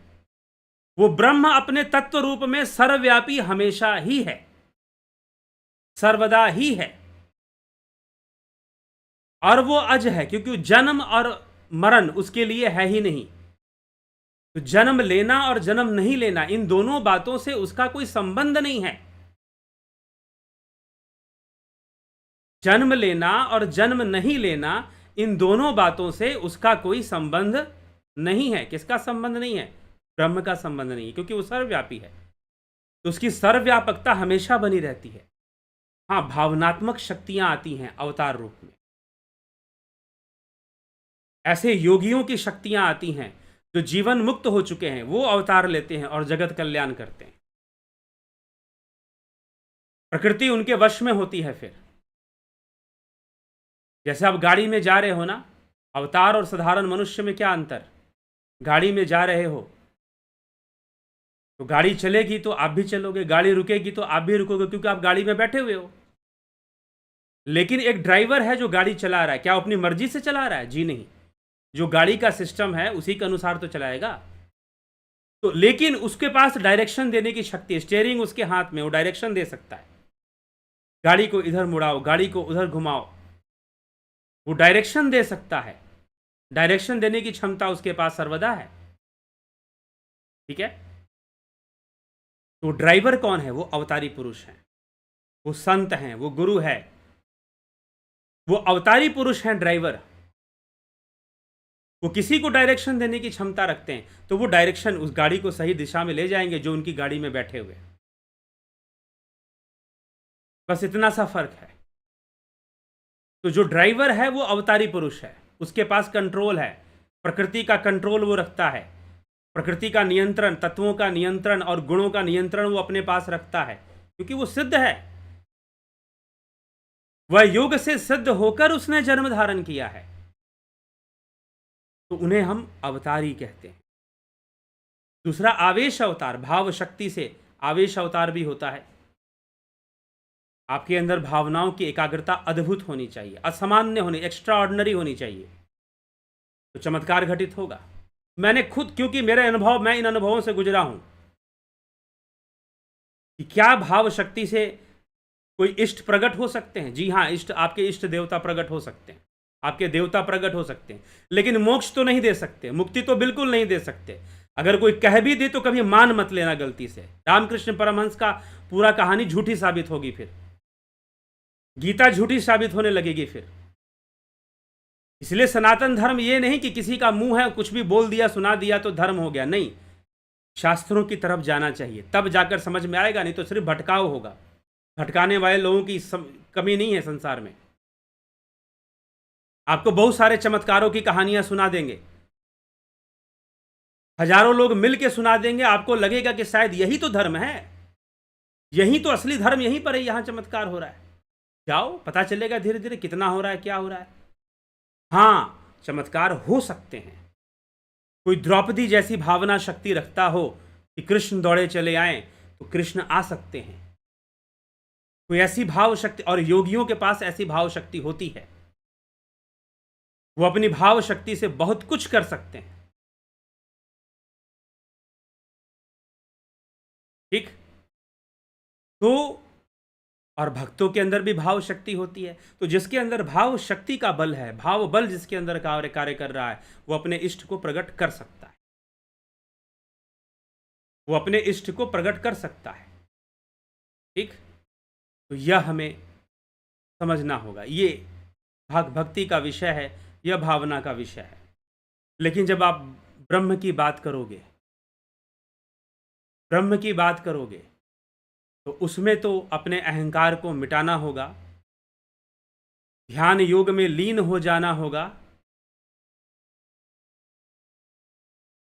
[SPEAKER 1] वो ब्रह्म अपने तत्व रूप में सर्वव्यापी हमेशा ही है, सर्वदा ही है। और वो अज है क्योंकि जन्म और मरण उसके लिए है ही नहीं। तो जन्म लेना और जन्म नहीं लेना, इन दोनों बातों से उसका कोई संबंध नहीं है। जन्म लेना और जन्म नहीं लेना, इन दोनों बातों से उसका कोई संबंध नहीं है। किसका संबंध नहीं है? ब्रह्म का संबंध नहीं है, क्योंकि वो सर्वव्यापी है। तो उसकी सर्वव्यापकता हमेशा बनी रहती है। हाँ, भावनात्मक शक्तियां आती हैं अवतार रूप में। ऐसे योगियों की शक्तियां आती हैं जो जीवन मुक्त हो चुके हैं, वो अवतार लेते हैं और जगत कल्याण करते हैं। प्रकृति उनके वश में होती है। फिर जैसे आप गाड़ी में जा रहे हो ना, अवतार और साधारण मनुष्य में क्या अंतर? गाड़ी में जा रहे हो तो गाड़ी चलेगी तो आप भी चलोगे, गाड़ी रुकेगी तो आप भी रुकोगे, क्योंकि आप गाड़ी में बैठे हुए हो। लेकिन एक ड्राइवर है जो गाड़ी चला रहा है, क्या अपनी मर्जी से चला रहा है? जी नहीं। जो गाड़ी का सिस्टम है उसी के अनुसार तो चलाएगा। तो लेकिन उसके पास डायरेक्शन देने की शक्ति है, स्टीयरिंग उसके हाथ में, वो डायरेक्शन दे सकता है। गाड़ी को इधर मुड़ाओ, गाड़ी को उधर घुमाओ, वो डायरेक्शन दे सकता है। डायरेक्शन देने की क्षमता उसके पास सर्वदा है। ठीक है? तो ड्राइवर कौन है? वो अवतारी पुरुष है, वो संत हैं, वो गुरु है, वो अवतारी पुरुष हैं ड्राइवर। वो किसी को डायरेक्शन देने की क्षमता रखते हैं, तो वो डायरेक्शन उस गाड़ी को सही दिशा में ले जाएंगे जो उनकी गाड़ी में बैठे हुए। बस इतना सा फर्क है। तो जो ड्राइवर है वो अवतारी पुरुष है, उसके पास कंट्रोल है, प्रकृति का कंट्रोल वो रखता है। प्रकृति का नियंत्रण, तत्वों का नियंत्रण और गुणों का नियंत्रण वो अपने पास रखता है, क्योंकि वो सिद्ध है। वह योग से सिद्ध होकर उसने जन्म धारण किया है। तो उन्हें हम अवतारी कहते हैं। दूसरा आवेश अवतार, भाव शक्ति से आवेश अवतार भी होता है। आपके अंदर भावनाओं की एकाग्रता अद्भुत होनी चाहिए, असामान्य होनी, एक्स्ट्रा ऑर्डिनरी होनी चाहिए, तो चमत्कार घटित होगा। मैंने खुद, क्योंकि मेरे अनुभव, मैं इन अनुभवों से गुजरा हूं कि क्या भाव शक्ति से कोई इष्ट प्रकट हो सकते हैं। जी हाँ, इष्ट, आपके इष्ट देवता प्रकट हो सकते हैं, आपके देवता प्रकट हो सकते हैं, लेकिन मोक्ष तो नहीं दे सकते, मुक्ति तो बिल्कुल नहीं दे सकते। अगर कोई कह भी दे तो कभी मान मत लेना गलती से। रामकृष्ण परमहंस का पूरा कहानी झूठी साबित होगी, फिर गीता झूठी साबित होने लगेगी फिर। इसलिए सनातन धर्म ये नहीं कि किसी का मुंह है कुछ भी बोल दिया सुना दिया तो धर्म हो गया, नहीं। शास्त्रों की तरफ जाना चाहिए, तब जाकर समझ में आएगा, नहीं तो सिर्फ भटकाव होगा। भटकाने वाले लोगों की कमी नहीं है संसार में। आपको बहुत सारे चमत्कारों की कहानियां सुना देंगे, हजारों लोग मिल के सुना देंगे, आपको लगेगा कि शायद यही तो धर्म है, यही तो असली धर्म यहीं पर है, यहां चमत्कार हो रहा है। जाओ, पता चलेगा धीरे धीरे कितना हो रहा है, क्या हो रहा है। हाँ, चमत्कार हो सकते हैं। कोई द्रौपदी जैसी भावना शक्ति रखता हो कि कृष्ण दौड़े चले आए, तो कृष्ण आ सकते हैं। कोई ऐसी भाव शक्ति, और योगियों के पास ऐसी भाव शक्ति होती है, वो अपनी भाव शक्ति से बहुत कुछ कर सकते हैं। ठीक, तो और भक्तों के अंदर भी भाव शक्ति होती है। तो जिसके अंदर भाव शक्ति का बल है, भाव बल जिसके अंदर कार्य कर रहा है, वो अपने इष्ट को प्रकट कर सकता है, वो अपने इष्ट को प्रकट कर सकता है। ठीक, तो यह हमें समझना होगा। ये भक्ति का विषय है, यह भावना का विषय है। लेकिन जब आप ब्रह्म की बात करोगे, ब्रह्म की बात करोगे, तो उसमें तो अपने अहंकार को मिटाना होगा, ध्यान योग में लीन हो जाना होगा।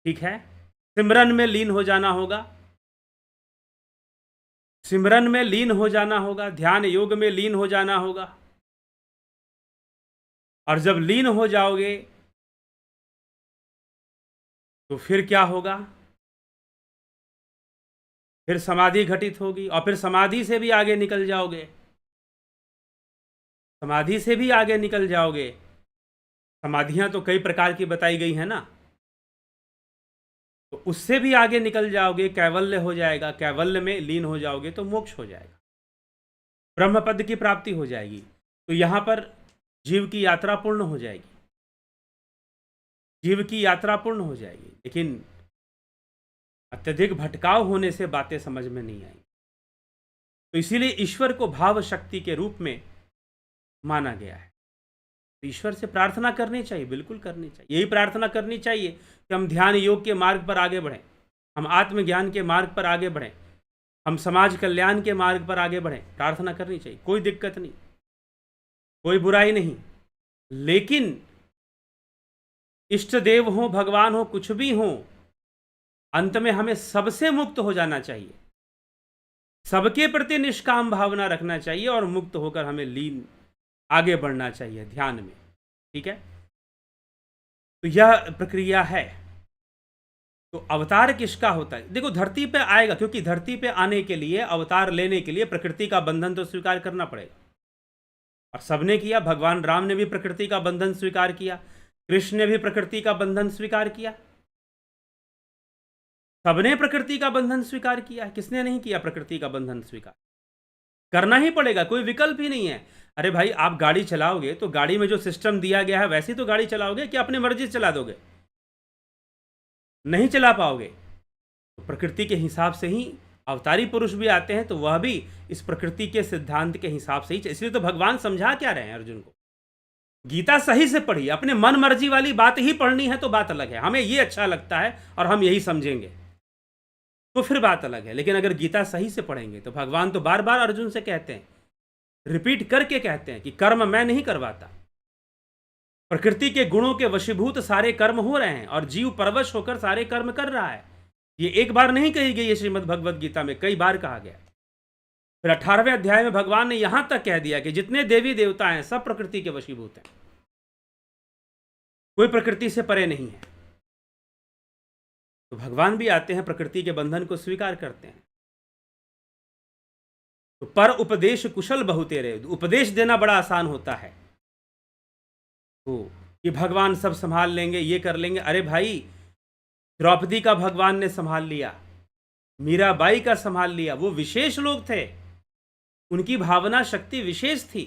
[SPEAKER 1] ठीक है, सिमरन में लीन हो जाना होगा, सिमरन में लीन हो जाना होगा, ध्यान योग में लीन हो जाना होगा। और जब लीन हो जाओगे तो फिर क्या होगा? फिर समाधि घटित होगी, और फिर समाधि से भी आगे निकल जाओगे, समाधि से भी आगे निकल जाओगे। समाधियां तो कई प्रकार की बताई गई है ना, तो उससे भी आगे निकल जाओगे, कैवल्य हो जाएगा, कैवल्य में लीन हो जाओगे तो मोक्ष हो जाएगा, ब्रह्म पद की प्राप्ति हो जाएगी। तो यहां पर जीव की यात्रा पूर्ण हो जाएगी, जीव की यात्रा पूर्ण हो जाएगी। लेकिन अत्यधिक भटकाव होने से बातें समझ में नहीं आई। तो इसीलिए ईश्वर को भाव शक्ति के रूप में माना गया है। तो ईश्वर से प्रार्थना करनी चाहिए, बिल्कुल करनी चाहिए। यही प्रार्थना करनी चाहिए कि हम ध्यान योग के मार्ग पर आगे बढ़ें, हम आत्मज्ञान के मार्ग पर आगे बढ़ें, हम समाज कल्याण के मार्ग पर आगे बढ़ें। प्रार्थना करनी चाहिए, कोई दिक्कत नहीं, कोई बुराई नहीं। लेकिन इष्ट देव हो, भगवान हो, कुछ भी हो, अंत में हमें सबसे मुक्त हो जाना चाहिए, सबके प्रति निष्काम भावना रखना चाहिए, और मुक्त होकर हमें लीन आगे बढ़ना चाहिए ध्यान में। ठीक है, तो यह प्रक्रिया है। तो अवतार किसका होता है? देखो, धरती पे आएगा, क्योंकि धरती पे आने के लिए, अवतार लेने के लिए प्रकृति का बंधन तो स्वीकार करना पड़ेगा, और सबने किया। भगवान राम ने भी प्रकृति का बंधन स्वीकार किया, कृष्ण ने भी प्रकृति का बंधन स्वीकार किया, सबने प्रकृति का बंधन स्वीकार किया। किसने नहीं किया प्रकृति का बंधन स्वीकार? करना ही पड़ेगा, कोई विकल्प ही नहीं है। अरे भाई, आप गाड़ी चलाओगे तो गाड़ी में जो सिस्टम दिया गया है वैसे ही तो गाड़ी चलाओगे, कि अपनी मर्जी से चला दोगे? नहीं चला पाओगे। तो प्रकृति के हिसाब से ही अवतारी पुरुष भी आते हैं, तो वह भी इस प्रकृति के सिद्धांत के हिसाब से ही। इसलिए तो भगवान समझा क्या रहे हैं अर्जुन को, गीता सही से पढ़ी, अपने मन मर्जी वाली बात ही पढ़नी है तो बात अलग है, हमें ये अच्छा लगता है और हम यही समझेंगे तो फिर बात अलग है। लेकिन अगर गीता सही से पढ़ेंगे तो भगवान तो बार बार अर्जुन से कहते हैं, रिपीट करके कहते हैं कि कर्म मैं नहीं करवाता, प्रकृति के गुणों के वशीभूत सारे कर्म हो रहे हैं और जीव परवश होकर सारे कर्म कर रहा है। ये एक बार नहीं कही गई है, श्रीमद् भगवत गीता में कई बार कहा गया। फिर 18वें अध्याय में भगवान ने यहां तक कह दिया कि जितने देवी देवता हैं सब प्रकृति के वशीभूत हैं, कोई प्रकृति से परे नहीं है। तो भगवान भी आते हैं, प्रकृति के बंधन को स्वीकार करते हैं। तो पर उपदेश कुशल बहुतेरे, उपदेश देना बड़ा आसान होता है, तो ये भगवान सब संभाल लेंगे, ये कर लेंगे। अरे भाई, द्रौपदी का भगवान ने संभाल लिया, मीराबाई का संभाल लिया, वो विशेष लोग थे, उनकी भावना शक्ति विशेष थी,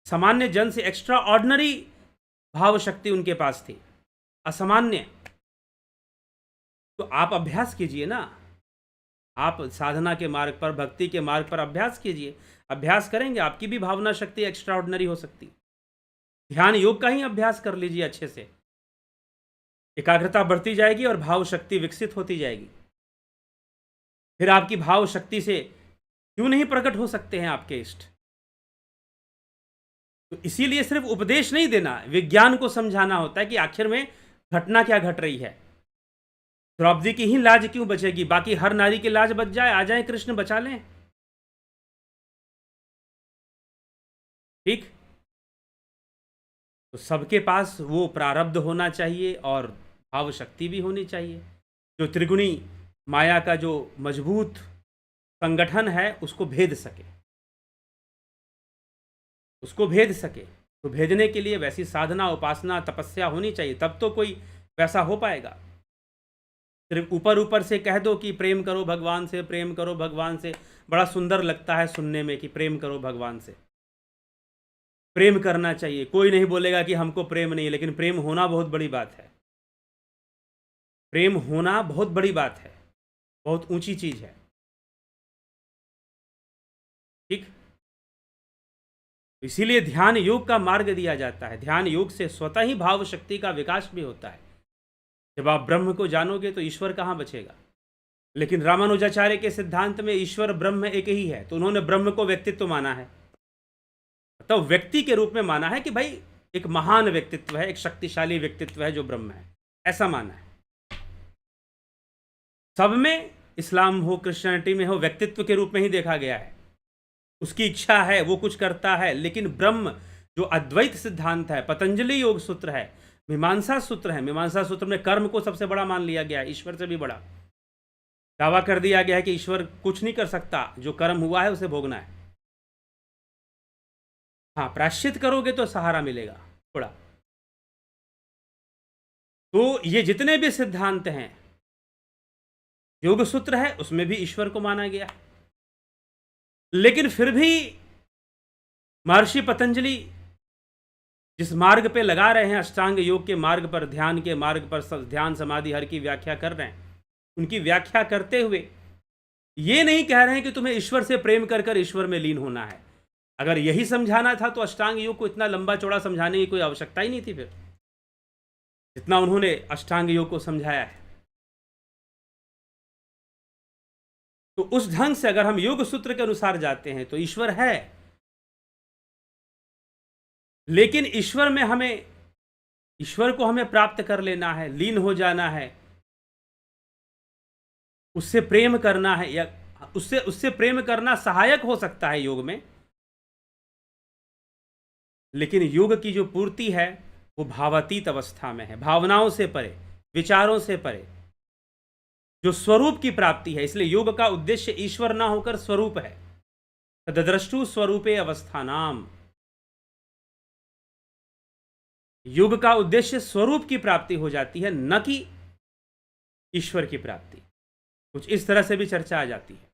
[SPEAKER 1] सामान्य जन से एक्स्ट्रा ऑर्डिनरी भाव शक्ति उनके पास थी, असामान्य। तो आप अभ्यास कीजिए ना, आप साधना के मार्ग पर, भक्ति के मार्ग पर अभ्यास कीजिए। अभ्यास करेंगे आपकी भी भावना शक्ति एक्स्ट्रा ऑर्डिनरी हो सकती है। ध्यान योग का ही अभ्यास कर लीजिए अच्छे से, एकाग्रता बढ़ती जाएगी और भाव शक्ति विकसित होती जाएगी। फिर आपकी भाव शक्ति से क्यों नहीं प्रकट हो सकते हैं आपके इष्ट। तो इसीलिए सिर्फ उपदेश नहीं देना, विज्ञान को समझाना होता है कि आखिर में घटना क्या घट रही है। द्रौपदी की ही लाज क्यों बचेगी, बाकी हर नारी की लाज बच जाए, आ जाए कृष्ण बचा लें। ठीक, तो सबके पास वो प्रारब्ध होना चाहिए और भाव शक्ति भी होनी चाहिए, जो त्रिगुणी माया का जो मजबूत संगठन है उसको भेद सके, उसको भेद सके। तो भेदने के लिए वैसी साधना, उपासना, तपस्या होनी चाहिए, तब तो कोई वैसा हो पाएगा। सिर्फ ऊपर ऊपर से कह दो कि प्रेम करो भगवान से, प्रेम करो भगवान से, बड़ा सुंदर लगता है सुनने में कि प्रेम करो भगवान से। प्रेम करना चाहिए, कोई नहीं बोलेगा कि हमको प्रेम नहीं है, लेकिन प्रेम होना बहुत बड़ी बात है। प्रेम होना बहुत बड़ी बात है, बहुत ऊंची चीज है। ठीक, इसीलिए ध्यान योग का मार्ग दिया जाता है। ध्यान योग से स्वतः ही भाव शक्ति का विकास भी होता है। जब आप ब्रह्म को जानोगे तो ईश्वर कहाँ बचेगा। लेकिन रामानुजाचार्य के सिद्धांत में ईश्वर ब्रह्म एक ही है, तो उन्होंने ब्रह्म को व्यक्तित्व माना है, तो व्यक्ति के रूप में माना है कि भाई एक महान व्यक्तित्व है, एक शक्तिशाली व्यक्तित्व है जो ब्रह्म है, ऐसा माना है। सब में, इस्लाम हो, क्रिश्चियनिटी में हो, व्यक्तित्व के रूप में ही देखा गया है। उसकी इच्छा है, वो कुछ करता है, लेकिन ब्रह्म जो अद्वैत सिद्धांत है, पतंजलि योग सूत्र है, मीमांसा सूत्र है, मीमांसा सूत्र में कर्म को सबसे बड़ा मान लिया गया है, ईश्वर से भी बड़ा दावा कर दिया गया है कि ईश्वर कुछ नहीं कर सकता, जो कर्म हुआ है उसे भोगना है। हाँ, प्रायश्चित करोगे तो सहारा मिलेगा थोड़ा। तो ये जितने भी सिद्धांत हैं, योग सूत्र है, उसमें भी ईश्वर को माना गया। लेकिन फिर भी महर्षि पतंजलि जिस मार्ग पे लगा रहे हैं, अष्टांग योग के मार्ग पर, ध्यान के मार्ग पर, ध्यान समाधि हर की व्याख्या कर रहे हैं, उनकी व्याख्या करते हुए ये नहीं कह रहे हैं कि तुम्हें ईश्वर से प्रेम कर कर ईश्वर में लीन होना है। अगर यही समझाना था तो अष्टांग योग को इतना लंबा चौड़ा समझाने की कोई आवश्यकता ही नहीं थी फिर, जितना उन्होंने अष्टांग योग को समझाया है। तो उस ढंग से अगर हम योग सूत्र के अनुसार जाते हैं तो ईश्वर है, लेकिन ईश्वर को हमें प्राप्त कर लेना है, लीन हो जाना है, उससे प्रेम करना है, या उससे प्रेम करना सहायक हो सकता है योग में। लेकिन योग की जो पूर्ति है वो भावातीत अवस्था में है, भावनाओं से परे, विचारों से परे, जो स्वरूप की प्राप्ति है। इसलिए योग का उद्देश्य ईश्वर ना होकर स्वरूप है। तद्रष्टु स्वरूपे अवस्थानाम, योग का उद्देश्य स्वरूप की प्राप्ति हो जाती है, न कि ईश्वर की प्राप्ति। कुछ इस तरह से भी चर्चा आ जाती है।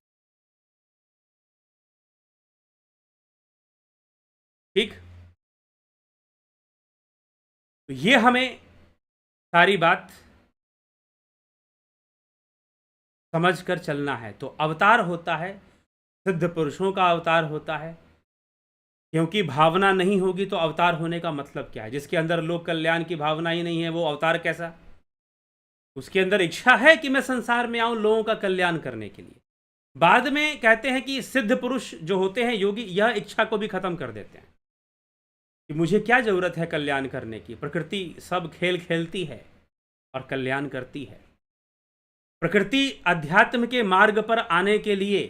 [SPEAKER 1] ठीक, तो ये हमें सारी बात समझ कर चलना है। तो अवतार होता है, सिद्ध पुरुषों का अवतार होता है, क्योंकि भावना नहीं होगी तो अवतार होने का मतलब क्या है। जिसके अंदर लोक कल्याण की भावना ही नहीं है वो अवतार कैसा। उसके अंदर इच्छा है कि मैं संसार में आऊं लोगों का कल्याण करने के लिए। बाद में कहते हैं कि सिद्ध पुरुष जो होते हैं योगी, यह इच्छा को भी खत्म कर देते हैं कि मुझे क्या जरूरत है कल्याण करने की, प्रकृति सब खेल खेलती है और कल्याण करती है। प्रकृति अध्यात्म के मार्ग पर आने के लिए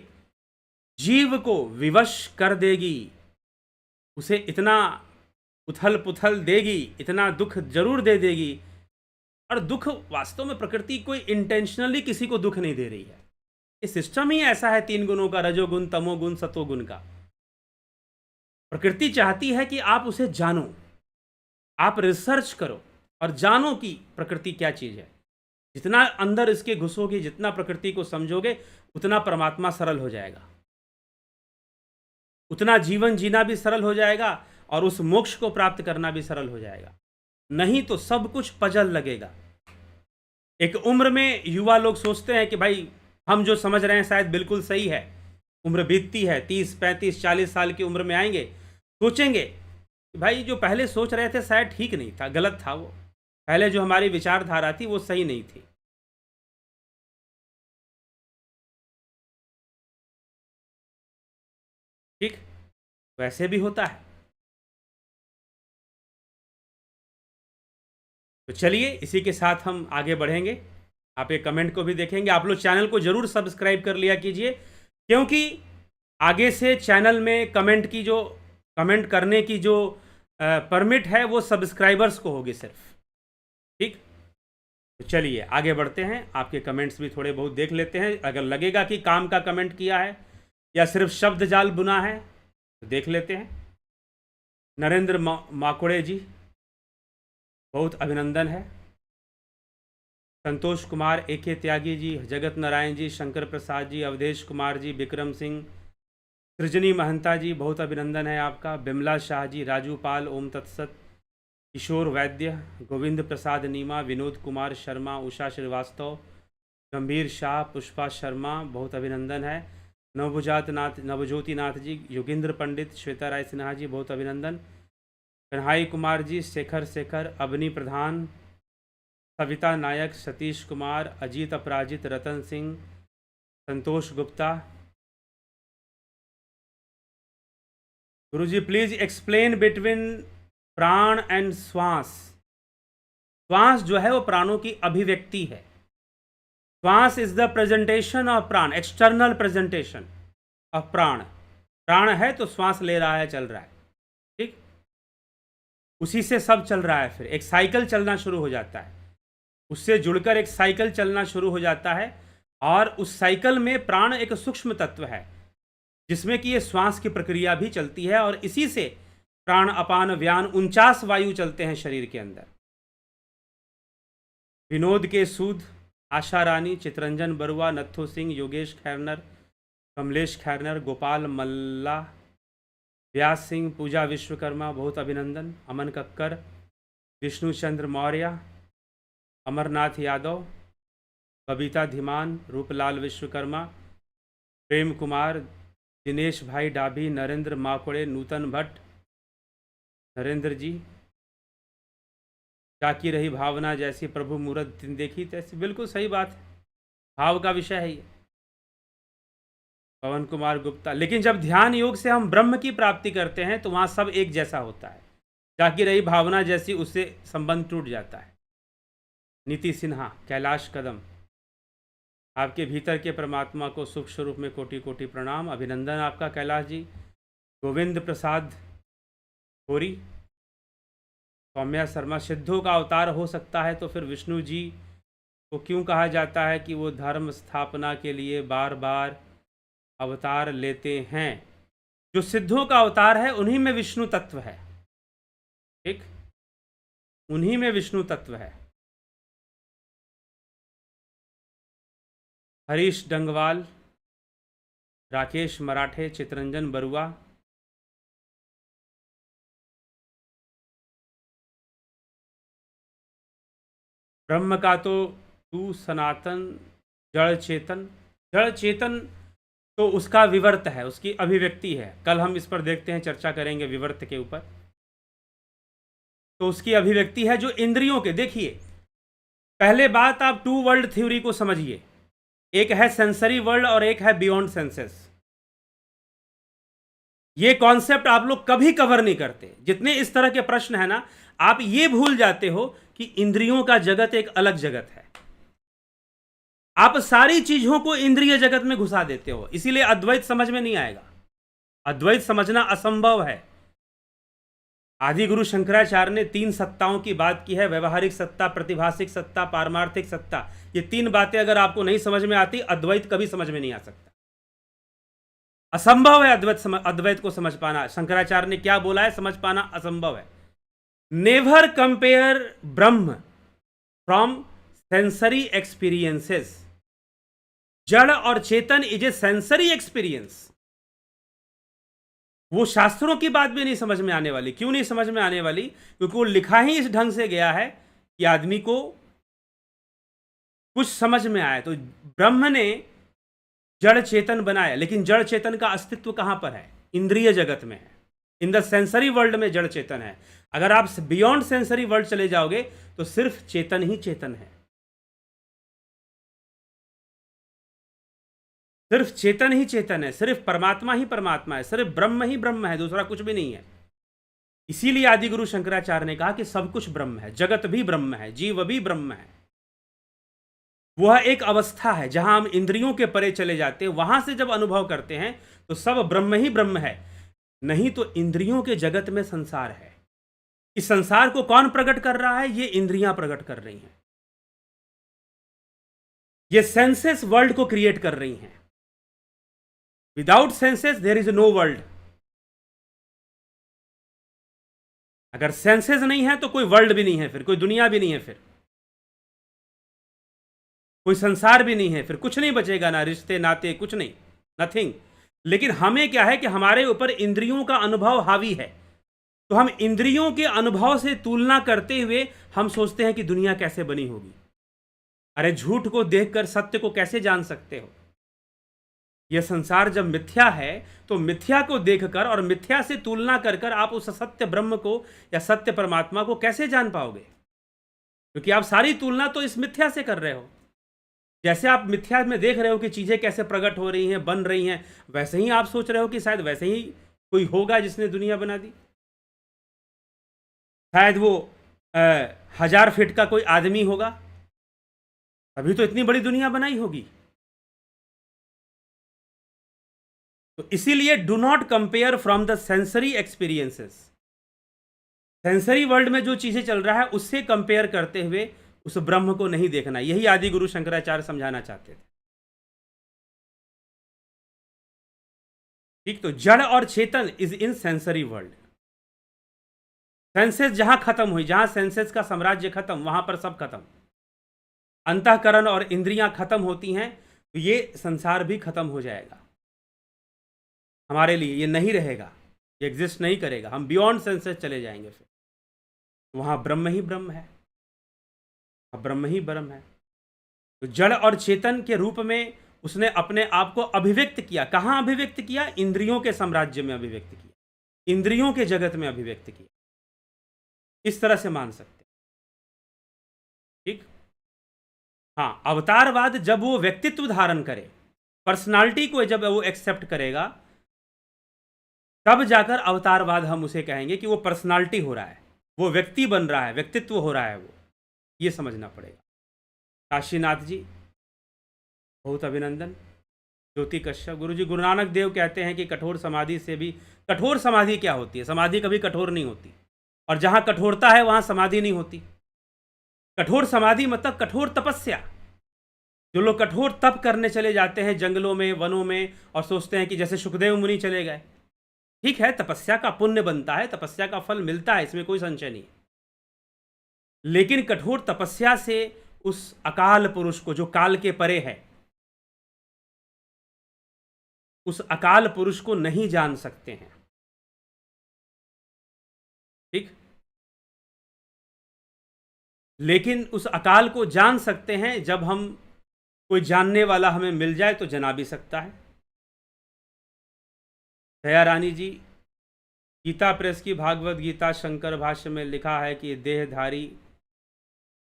[SPEAKER 1] जीव को विवश कर देगी, उसे इतना उथल पुथल देगी, इतना दुख जरूर दे देगी। और दुख वास्तव में प्रकृति कोई इंटेंशनली किसी को दुख नहीं दे रही है, ये सिस्टम ही ऐसा है, तीन गुणों का, रजोगुण, तमोगुण, सतोगुण का। प्रकृति चाहती है कि आप उसे जानो, आप रिसर्च करो और जानो कि प्रकृति क्या चीज है। जितना अंदर इसके घुसोगे, जितना प्रकृति को समझोगे, उतना परमात्मा सरल हो जाएगा, उतना जीवन जीना भी सरल हो जाएगा और उस मोक्ष को प्राप्त करना भी सरल हो जाएगा। नहीं तो सब कुछ पजल लगेगा। एक उम्र में युवा लोग सोचते हैं कि भाई हम जो समझ रहे हैं शायद बिल्कुल सही है। उम्र बीतती है, 30, 35, 40 साल की उम्र में आएंगे, सोचेंगे कि भाई जो पहले सोच रहे थे शायद ठीक नहीं था, गलत था वो। पहले जो हमारी विचारधारा थी वो सही नहीं थी। ठीक, वैसे भी होता है। तो चलिए इसी के साथ हम आगे बढ़ेंगे। आप ये कमेंट को भी देखेंगे। आप लोग चैनल को जरूर सब्सक्राइब कर लिया कीजिए, क्योंकि आगे से चैनल में कमेंट करने की जो परमिट है वो सब्सक्राइबर्स को होगी सिर्फ। ठीक, तो चलिए आगे बढ़ते हैं। आपके कमेंट्स भी थोड़े बहुत देख लेते हैं। अगर लगेगा कि काम का कमेंट किया है या सिर्फ शब्द जाल बुना है तो देख लेते हैं। नरेंद्र माकुड़े जी, बहुत अभिनंदन है। संतोष कुमार, AK त्यागी जी, जगत नारायण जी, शंकर प्रसाद जी, अवधेश कुमार जी, विक्रम सिंह, सृजनी महंता जी, बहुत अभिनंदन है आपका। बिमला शाह जी, राजू पाल, ओम तत्सत, किशोर वैद्य, गोविंद प्रसाद नीमा, विनोद कुमार शर्मा, उषा श्रीवास्तव, गंभीर शाह, पुष्पा शर्मा, बहुत अभिनंदन है। नवज्योति नाथ जी, योगेंद्र पंडित, श्वेता राय सिन्हा जी, बहुत अभिनंदन। कन्हाई कुमार जी, शेखर, अवनी प्रधान, सविता नायक, सतीश कुमार, अजीत अपराजित, रतन सिंह, संतोष गुप्ता। गुरुजी प्लीज एक्सप्लेन बिटवीन प्राण एंड श्वास। श्वास जो है वो प्राणों की अभिव्यक्ति है। श्वास इज द प्रेजेंटेशन ऑफ प्राण, एक्सटर्नल प्रेजेंटेशन ऑफ प्राण। प्राण है तो श्वास ले रहा है, चल रहा है। ठीक, उसी से सब चल रहा है। फिर एक साइकिल चलना शुरू हो जाता है, उससे जुड़कर एक साइकिल चलना शुरू हो जाता है। और उस साइकिल में प्राण एक सूक्ष्म तत्व है जिसमें कि ये श्वास की प्रक्रिया भी चलती है। और इसी से प्राण अपान व्यान 49 वायु चलते हैं शरीर के अंदर। विनोद के सूद, आशा रानी, चित्रंजन बरुआ, नत्थु सिंह, योगेश खैरनर, कमलेश खैरनर, गोपाल मल्ला, व्यास सिंह, पूजा विश्वकर्मा, बहुत अभिनंदन। अमन कक्कर, विष्णु चंद्र मौर्य, अमरनाथ यादव, बबीता धीमान, रूपलाल विश्वकर्मा, प्रेम कुमार, दिनेश भाई डाभी, नरेंद्र माकुड़े, नूतन भट्ट, नरेंद्र जी, जाकी रही भावना जैसी प्रभु मूरत दिन देखी तैसी। बिल्कुल सही बात है, भाव का विषय है ये। पवन कुमार गुप्ता, लेकिन जब ध्यान योग से हम ब्रह्म की प्राप्ति करते हैं तो वहाँ सब एक जैसा होता है। जाकी रही भावना जैसी, उससे संबंध टूट जाता है। नीति सिन्हा, कैलाश कदम, आपके भीतर के परमात्मा को सुख स्वरूप में कोटि कोटि प्रणाम, अभिनंदन आपका कैलाश जी। गोविंद प्रसाद होरी, सौम्या शर्मा, सिद्धों का अवतार हो सकता है तो फिर विष्णु जी को क्यों कहा जाता है कि वो धर्म स्थापना के लिए बार बार अवतार लेते हैं? जो सिद्धों का अवतार है उन्हीं में विष्णु तत्व है। ठीक, उन्हीं में विष्णु तत्व है। हरीश डंगवाल, राकेश मराठे, चित्रंजन बरुआ, ब्रह्म का तो तू सनातन जड़ चेतन। जड़ चेतन तो उसका विवर्त है, उसकी अभिव्यक्ति है। कल हम इस पर देखते हैं, चर्चा करेंगे विवर्त के ऊपर। तो उसकी अभिव्यक्ति है जो इंद्रियों के, देखिए पहले बात आप टू वर्ल्ड थ्योरी को समझिए। एक है सेंसरी वर्ल्ड और एक है बियॉन्ड सेंसेस। ये कॉन्सेप्ट आप लोग कभी कवर नहीं करते। जितने इस तरह के प्रश्न है ना, आप ये भूल जाते हो कि इंद्रियों का जगत एक अलग जगत है। आप सारी चीजों को इंद्रिय जगत में घुसा देते हो, इसीलिए अद्वैत समझ में नहीं आएगा। अद्वैत समझना असंभव है। आदि गुरु शंकराचार्य ने 3 सत्ताओं की बात की है, व्यवहारिक सत्ता, प्रतिभासिक सत्ता, पारमार्थिक सत्ता। ये 3 बातें अगर आपको नहीं समझ में आती, अद्वैत कभी समझ में नहीं आ सकता। असंभव है अद्वैत को समझ पाना। शंकराचार्य ने क्या बोला है, समझ पाना असंभव है। Never compare Brahma from sensory experiences. जड़ और चेतन इज ए सेंसरी एक्सपीरियंस। वो शास्त्रों की बात भी नहीं समझ में आने वाली। क्यों नहीं समझ में आने वाली? क्योंकि वो लिखा ही इस ढंग से गया है कि आदमी को कुछ समझ में आया। तो ब्रह्म ने जड़ चेतन बनाया, लेकिन जड़ चेतन का अस्तित्व कहां पर है? इंद्रिय जगत में है, इन द सेंसरी वर्ल्ड में जड़ चेतन है। अगर आप बियॉन्ड सेंसरी वर्ल्ड चले जाओगे तो सिर्फ चेतन ही चेतन है, सिर्फ चेतन ही चेतन है, सिर्फ परमात्मा ही परमात्मा है, सिर्फ ब्रह्म ही ब्रह्म है, दूसरा कुछ भी नहीं है। इसीलिए आदि गुरु शंकराचार्य ने कहा कि सब कुछ ब्रह्म है, जगत भी ब्रह्म है, जीव भी ब्रह्म है। वह एक अवस्था है जहां हम इंद्रियों के परे चले जाते हैं, वहां से जब अनुभव करते हैं तो सब ब्रह्म ही ब्रह्म है। नहीं तो इंद्रियों के जगत में संसार है। इस संसार को कौन प्रकट कर रहा है? ये इंद्रियां प्रकट कर रही हैं, ये सेंसेस वर्ल्ड को क्रिएट कर रही हैं। Without senses there is no world. अगर सेंसेस नहीं है तो कोई वर्ल्ड भी नहीं है, फिर कोई दुनिया भी नहीं है, फिर कोई संसार भी नहीं है, फिर कुछ नहीं बचेगा, ना रिश्ते नाते, कुछ नहीं, नथिंग। लेकिन हमें क्या है कि हमारे ऊपर इंद्रियों का अनुभव हावी है, तो हम इंद्रियों के अनुभव से तुलना करते हुए हम सोचते हैं कि दुनिया कैसे बनी होगी। अरे झूठ को देखकर सत्य को कैसे जान सकते हो? यह संसार जब मिथ्या है तो मिथ्या को देखकर और मिथ्या से तुलना कर कर आप उस सत्य ब्रह्म को या सत्य परमात्मा को कैसे जान पाओगे? क्योंकि आप सारी तुलना तो इस मिथ्या से कर रहे हो। जैसे आप मिथ्या में देख रहे हो कि चीजें कैसे प्रकट हो रही हैं, बन रही हैं, वैसे ही आप सोच रहे हो कि शायद वैसे ही कोई होगा जिसने दुनिया बना दी। शायद वो 1000 फीट का कोई आदमी होगा, अभी तो इतनी बड़ी दुनिया बनाई होगी। तो इसीलिए do not compare from the sensory experiences. Sensory world में जो चीजें चल रहा है उससे कंपेयर करते हुए उस ब्रह्म को नहीं देखना। यही आदि गुरु शंकराचार्य समझाना चाहते थे। ठीक, तो जड़ और चेतन is in sensory world. Senses जहां खत्म हुई, जहां सेंसेस का साम्राज्य खत्म, वहां पर सब खत्म। अंतःकरण और इंद्रियां खत्म होती हैं तो ये संसार भी खत्म हो जाएगा। हमारे लिए ये नहीं रहेगा, ये एग्जिस्ट नहीं करेगा। हम बियॉन्ड सेंसेस चले जाएंगे, फिर वहां ब्रह्म ही ब्रह्म है, ब्रह्म ही ब्रह्म है। तो जड़ और चेतन के रूप में उसने अपने आप को अभिव्यक्त किया। कहां अभिव्यक्त किया? इंद्रियों के साम्राज्य में अभिव्यक्त किया, इंद्रियों के जगत में अभिव्यक्त किया। इस तरह से मान सकते। ठीक, हाँ, अवतारवाद जब वो व्यक्तित्व धारण करे, पर्सनालिटी को जब वो एक्सेप्ट करेगा, तब जाकर अवतारवाद हम उसे कहेंगे कि वो पर्सनालिटी हो रहा है, वो व्यक्ति बन रहा है, व्यक्तित्व हो रहा है वो। ये समझना पड़ेगा। काशीनाथ जी बहुत अभिनंदन। ज्योति कश्यप गुरु जी, गुरु नानक देव कहते हैं कि कठोर समाधि से भी, कठोर समाधि क्या होती है? समाधि कभी कठोर नहीं होती, और जहां कठोरता है वहां समाधि नहीं होती। कठोर समाधि मतलब कठोर तपस्या। जो लोग कठोर तप करने चले जाते हैं जंगलों में, वनों में, और सोचते हैं कि जैसे सुखदेव मुनि चले गए, ठीक है, तपस्या का पुण्य बनता है, तपस्या का फल मिलता है, इसमें कोई संशय नहीं। लेकिन कठोर तपस्या से उस अकाल पुरुष को, जो काल के परे है, उस अकाल पुरुष को नहीं जान सकते हैं। ठीक, लेकिन उस अकाल को जान सकते हैं जब हम, कोई जानने वाला हमें मिल जाए तो जना भी सकता है। दया रानी जी, गीता प्रेस की भागवत गीता शंकर भाष्य में लिखा है कि देहधारी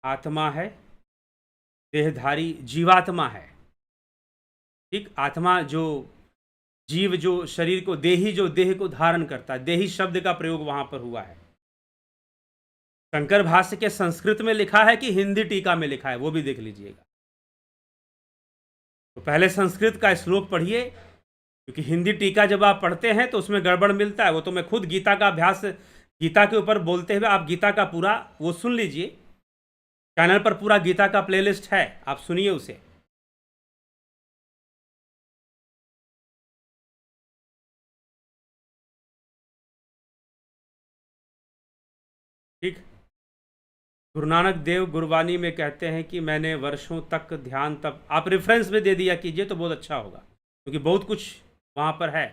[SPEAKER 1] आत्मा है, देहधारी जीवात्मा है। ठीक, आत्मा जो जीव, जो शरीर को, देही जो देह को धारण करता है, देही शब्द का प्रयोग वहां पर हुआ है। शंकर भाष्य के संस्कृत में लिखा है कि हिंदी टीका में लिखा है, वो भी देख लीजिएगा। तो पहले संस्कृत का श्लोक पढ़िए, क्योंकि हिंदी टीका जब आप पढ़ते हैं तो उसमें गड़बड़ मिलता है। वो तो मैं खुद गीता का अभ्यास, गीता के ऊपर बोलते हुए आप गीता का पूरा वो सुन लीजिए, चैनल पर पूरा गीता का प्लेलिस्ट है, आप सुनिए उसे। ठीक, गुरु नानक देव गुरबानी में कहते हैं कि मैंने वर्षों तक ध्यान तप, आप रेफरेंस में दे दिया कीजिए तो बहुत अच्छा होगा, क्योंकि बहुत कुछ वहाँ पर है,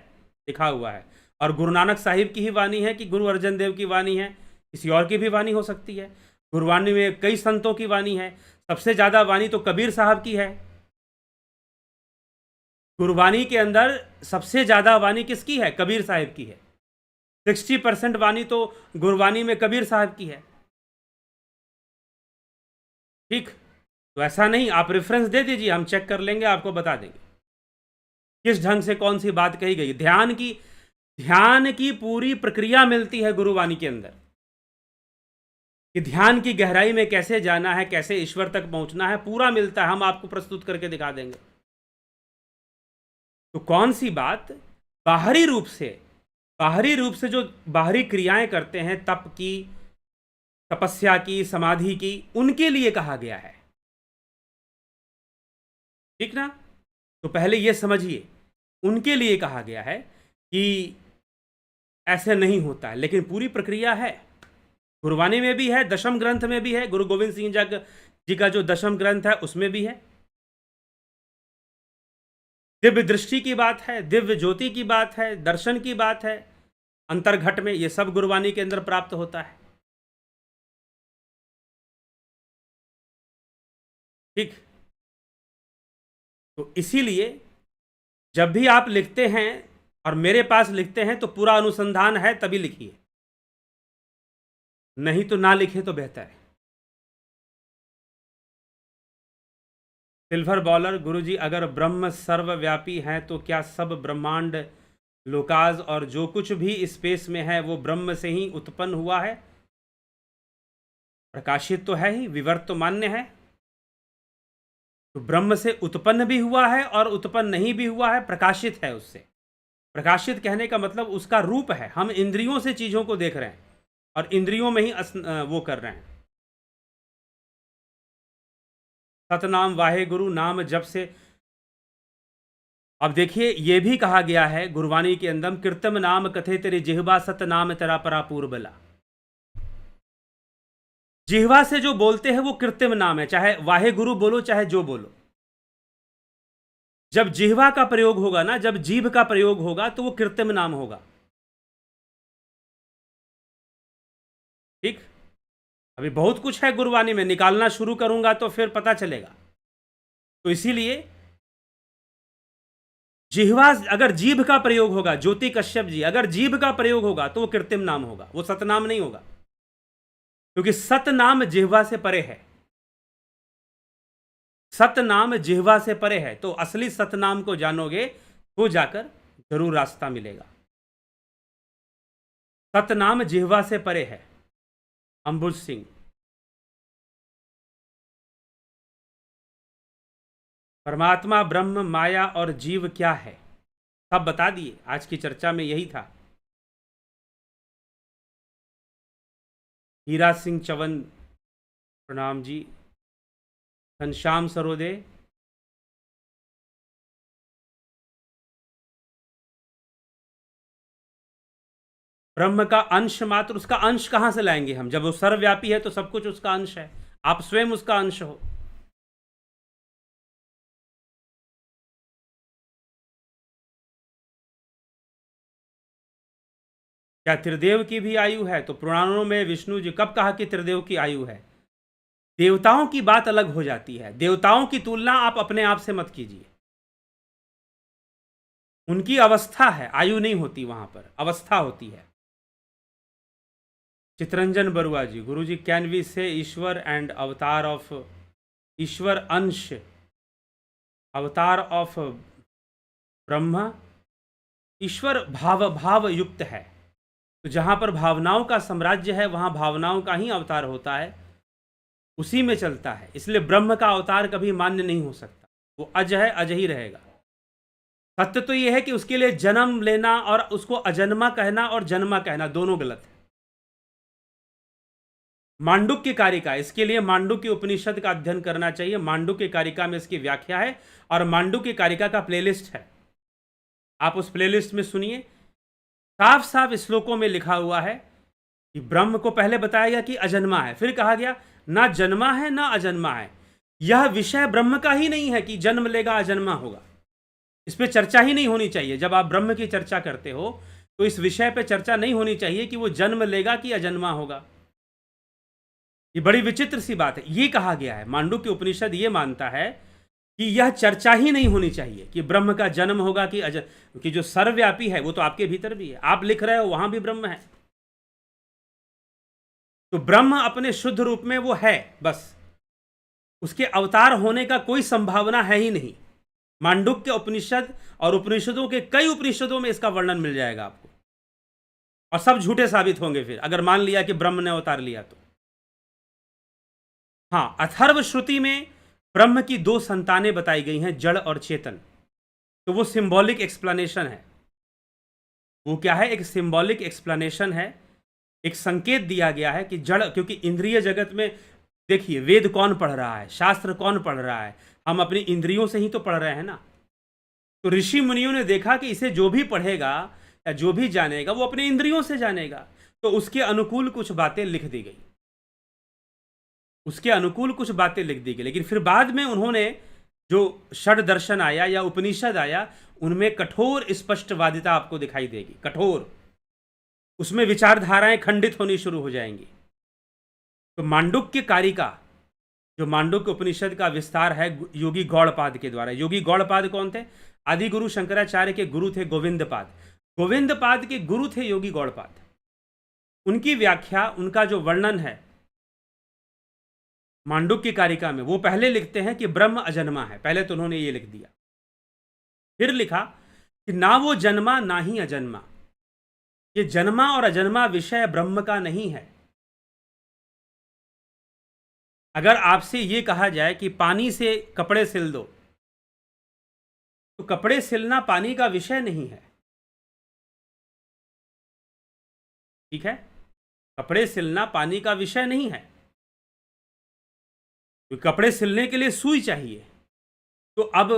[SPEAKER 1] लिखा हुआ है। और गुरु नानक साहिब की ही वाणी है कि गुरु अर्जन देव की वाणी है, किसी और की भी वाणी हो सकती है। गुरबानी में कई संतों की वाणी है, सबसे ज़्यादा वाणी तो कबीर साहब की है। गुरबानी के अंदर सबसे ज़्यादा वाणी किसकी है? कबीर साहब की है। 60% वाणी तो गुरबानी में कबीर साहब की है। ठीक, तो ऐसा नहीं, आप रेफरेंस दे दीजिए, हम चेक कर लेंगे, आपको बता देंगे किस ढंग से कौन सी बात कही गई। ध्यान की पूरी प्रक्रिया मिलती है गुरुवाणी के अंदर, कि ध्यान की गहराई में कैसे जाना है, कैसे ईश्वर तक पहुंचना है, पूरा मिलता है। हम आपको प्रस्तुत करके दिखा देंगे। तो कौन सी बात बाहरी रूप से जो बाहरी क्रियाएं करते हैं, तप की, तपस्या की, समाधि की, उनके लिए कहा गया है। ठीक ना? तो पहले यह समझिए, उनके लिए कहा गया है कि ऐसे नहीं होता है, लेकिन पूरी प्रक्रिया है। गुरबानी में भी है, दशम ग्रंथ में भी है, गुरु गोविंद सिंह जी का जो दशम ग्रंथ है उसमें भी है। दिव्य दृष्टि की बात है, दिव्य ज्योति की बात है, दर्शन की बात है, अंतर्घट में, ये सब गुरबानी के अंदर प्राप्त होता है। ठीक, तो इसीलिए जब भी आप लिखते हैं और मेरे पास लिखते हैं तो पूरा अनुसंधान है तभी लिखिए, नहीं तो ना लिखे तो बेहतर है। सिल्वर बॉलर, गुरुजी अगर ब्रह्म सर्वव्यापी हैं तो क्या सब ब्रह्मांड, लोकाज और जो कुछ भी स्पेस में है वो ब्रह्म से ही उत्पन्न हुआ है? प्रकाशित तो है ही, विवर्त तो मान्य है। तो ब्रह्म से उत्पन्न भी हुआ है और उत्पन्न नहीं भी हुआ है, प्रकाशित है उससे। प्रकाशित कहने का मतलब उसका रूप है। हम इंद्रियों से चीजों को देख रहे हैं और इंद्रियों में ही वो कर रहे हैं। सतनाम वाहे गुरु नाम जब से, अब देखिए ये भी कहा गया है गुरबानी के अंदर, कृतम नाम कथे तेरे जिह्वा सतनाम तेरा परापूर बला। जिह्वा से जो बोलते हैं वो कृत्रिम नाम है, चाहे वाहे गुरु बोलो चाहे जो बोलो। जब जिह्वा का प्रयोग होगा ना, जब जीभ का प्रयोग होगा तो वो कृत्रिम नाम होगा। ठीक, अभी बहुत कुछ है गुरबानी में, निकालना शुरू करूंगा तो फिर पता चलेगा। तो इसीलिए जिह्वा, अगर जीभ का प्रयोग होगा, ज्योति कश्यप जी, अगर जीभ का प्रयोग होगा तो वो कृत्रिम नाम होगा, वो सतनाम नहीं होगा, क्योंकि सतनाम जिह्वा से परे है। सतनाम जिह्वा से परे है, तो असली सतनाम को जानोगे तो जाकर जरूर रास्ता मिलेगा। सतनाम जिह्वा से परे है। अंबुज सिंह, परमात्मा, ब्रह्म, माया और जीव क्या है, सब बता दिए। आज की चर्चा में यही था। हीरा सिंह चवन, प्रणाम जी। घनश्याम सरोदे, ब्रह्म का अंश मात्र, उसका अंश कहां से लाएंगे हम? जब वो सर्वव्यापी है तो सब कुछ उसका अंश है, आप स्वयं उसका अंश हो। क्या त्रिदेव की भी आयु है? तो पुराणों में विष्णु जी कब कहा कि त्रिदेव की आयु है? देवताओं की बात अलग हो जाती है। देवताओं की तुलना आप अपने आप से मत कीजिए। उनकी अवस्था है, आयु नहीं होती, वहां पर अवस्था होती है। चितरंजन बरुआ जी, गुरु जी कैन वी से ईश्वर एंड अवतार ऑफ, ईश्वर अंश, अवतार ऑफ ब्रह्मा। ईश्वर भाव युक्त है, तो जहां पर भावनाओं का साम्राज्य है वहां भावनाओं का ही अवतार होता है, उसी में चलता है। इसलिए ब्रह्म का अवतार कभी मान्य नहीं हो सकता, वो अज है, अज ही रहेगा। सत्य तो यह है कि उसके लिए जन्म लेना और उसको अजन्मा कहना और जन्मा कहना दोनों गलत है। मांडुक्य कारिका, इसके लिए मांडुक्य उपनिषद का अध्ययन करना चाहिए। मांडुक्य कारिका में इसकी व्याख्या है और मांडुक्य कारिका का प्लेलिस्ट है, आप उस प्लेलिस्ट में सुनिए। साफ साफ श्लोकों में लिखा हुआ है कि ब्रह्म को पहले बताया गया कि अजन्मा है, फिर कहा गया ना जन्मा है ना अजन्मा है। यह विषय ब्रह्म का ही नहीं है कि जन्म लेगा अजन्मा होगा, इस पे चर्चा ही नहीं होनी चाहिए। जब आप ब्रह्म की चर्चा करते हो तो इस विषय पे चर्चा नहीं होनी चाहिए कि वो जन्म लेगा कि अजन्मा होगा। ये बड़ी विचित्र सी बात है। ये कहा गया है, मांडुक्य उपनिषद ये मानता है कि यह चर्चा ही नहीं होनी चाहिए कि ब्रह्म का जन्म होगा कि जो सर्वव्यापी है वो तो आपके भीतर भी है, आप लिख रहे हो वहां भी ब्रह्म है। तो ब्रह्म अपने शुद्ध रूप में वो है, बस उसके अवतार होने का कोई संभावना है ही नहीं। मांडुक्य उपनिषद और उपनिषदों के कई उपनिषदों में इसका वर्णन मिल जाएगा आपको, और सब झूठे साबित होंगे फिर अगर मान लिया कि ब्रह्म ने अवतार लिया तो। हाँ, अथर्व श्रुति में ब्रह्म की दो संतानें बताई गई हैं, जड़ और चेतन। तो वो सिंबॉलिक एक्सप्लेनेशन है। वो क्या है? एक सिंबॉलिक एक्सप्लेनेशन है, एक संकेत दिया गया है कि जड़, क्योंकि इंद्रिय जगत में देखिए वेद कौन पढ़ रहा है, शास्त्र कौन पढ़ रहा है? हम अपनी इंद्रियों से ही तो पढ़ रहे हैं ना। तो ऋषि मुनियों ने देखा कि इसे जो भी पढ़ेगा या जो भी जानेगा वो अपने इंद्रियों से जानेगा, तो उसके अनुकूल कुछ बातें लिख दी गई, उसके अनुकूल कुछ बातें लिख दी गई। लेकिन फिर बाद में उन्होंने जो षड दर्शन आया या उपनिषद आया, उनमें कठोर स्पष्टवादिता आपको दिखाई देगी, कठोर। उसमें विचारधाराएं खंडित होनी शुरू हो जाएंगी। तो मांडुक्य कारिका, जो मांडुक्य उपनिषद का विस्तार है योगी गौड़पाद के द्वारा। योगी गौड़पाद कौन थे? आदि गुरु शंकराचार्य के गुरु थे गोविंदपाद। गोविंदपाद के गुरु थे योगी गौड़पाद। उनकी व्याख्या, उनका जो वर्णन है मांडुक्य कारिका में, वो पहले लिखते हैं कि ब्रह्म अजन्मा है। पहले तो उन्होंने ये लिख दिया, फिर लिखा कि ना वो जन्मा ना ही अजन्मा, ये जन्मा और अजन्मा विषय ब्रह्म का नहीं है। अगर आपसे ये कहा जाए कि पानी से कपड़े सिल दो, तो कपड़े सिलना पानी का विषय नहीं है, ठीक है? कपड़े सिलना पानी का विषय नहीं है। तो कपड़े सिलने के लिए सुई चाहिए। तो अब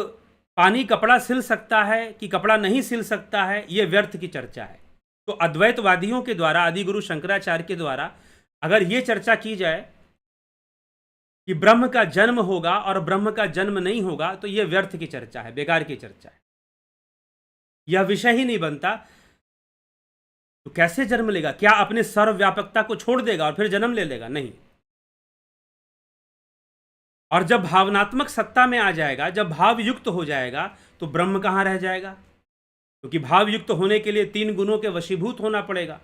[SPEAKER 1] पानी कपड़ा सिल सकता है कि कपड़ा नहीं सिल सकता है, यह व्यर्थ की चर्चा है। तो अद्वैतवादियों के द्वारा, आदि गुरु शंकराचार्य के द्वारा अगर यह चर्चा की जाए कि ब्रह्म का जन्म होगा और ब्रह्म का जन्म नहीं होगा, तो यह व्यर्थ की चर्चा है, बेकार की चर्चा है, यह विषय ही नहीं बनता। तो कैसे जन्म लेगा? क्या अपने सर्वव्यापकता को छोड़ देगा और फिर जन्म ले लेगा? नहीं। और जब भावनात्मक सत्ता में आ जाएगा, जब भाव युक्त हो जाएगा, तो ब्रह्म कहां रह जाएगा? क्योंकि भाव युक्त होने के लिए 3 गुणों के वशीभूत होना पड़ेगा।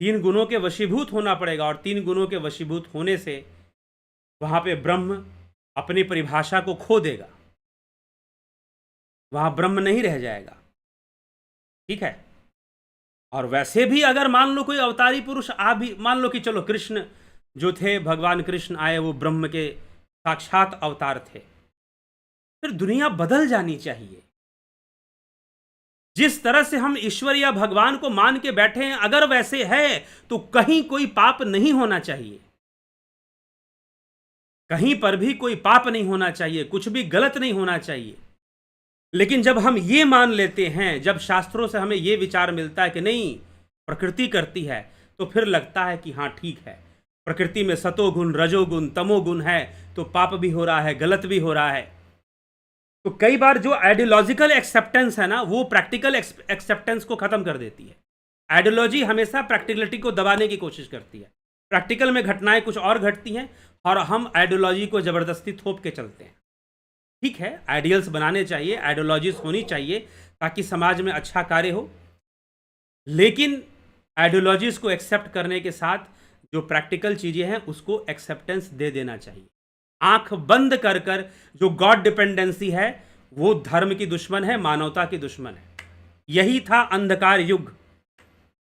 [SPEAKER 1] 3 गुणों के वशीभूत होना पड़ेगा, और 3 गुणों के वशीभूत होने से वहां पे ब्रह्म अपनी परिभाषा को खो देगा, वहां ब्रह्म नहीं रह जाएगा, ठीक है? और वैसे भी अगर मान लो कोई अवतारी पुरुष आ भी, मान लो कि चलो कृष्ण जो थे, भगवान कृष्ण आए, वो ब्रह्म के साक्षात अवतार थे, फिर दुनिया बदल जानी चाहिए। जिस तरह से हम ईश्वर या भगवान को मान के बैठे हैं, अगर वैसे है तो कहीं कोई पाप नहीं होना चाहिए, कहीं पर भी कोई पाप नहीं होना चाहिए, कुछ भी गलत नहीं होना चाहिए। लेकिन जब हम ये मान लेते हैं, जब शास्त्रों से हमें ये विचार मिलता है कि नहीं प्रकृति करती है, तो फिर लगता है कि हाँ ठीक है, प्रकृति में सतोगुण, रजोगुण, तमोगुण है, तो पाप भी हो रहा है, गलत भी हो रहा है। तो कई बार जो आइडियोलॉजिकल एक्सेप्टेंस है ना, वो प्रैक्टिकल एक्सेप्टेंस को खत्म कर देती है। आइडियोलॉजी हमेशा प्रैक्टिकलिटी को दबाने की कोशिश करती है। प्रैक्टिकल में घटनाएं कुछ और घटती हैं और हम आइडियोलॉजी को जबरदस्ती थोप के चलते हैं। ठीक है, आइडियल्स बनाने चाहिए, आइडियोलॉजीज होनी चाहिए ताकि समाज में अच्छा कार्य हो, लेकिन आइडियोलॉजीज को एक्सेप्ट करने के साथ जो प्रैक्टिकल चीजें हैं उसको एक्सेप्टेंस दे देना चाहिए। आंख बंद कर कर जो गॉड डिपेंडेंसी है वो धर्म की दुश्मन है, मानवता की दुश्मन है। यही था अंधकार युग।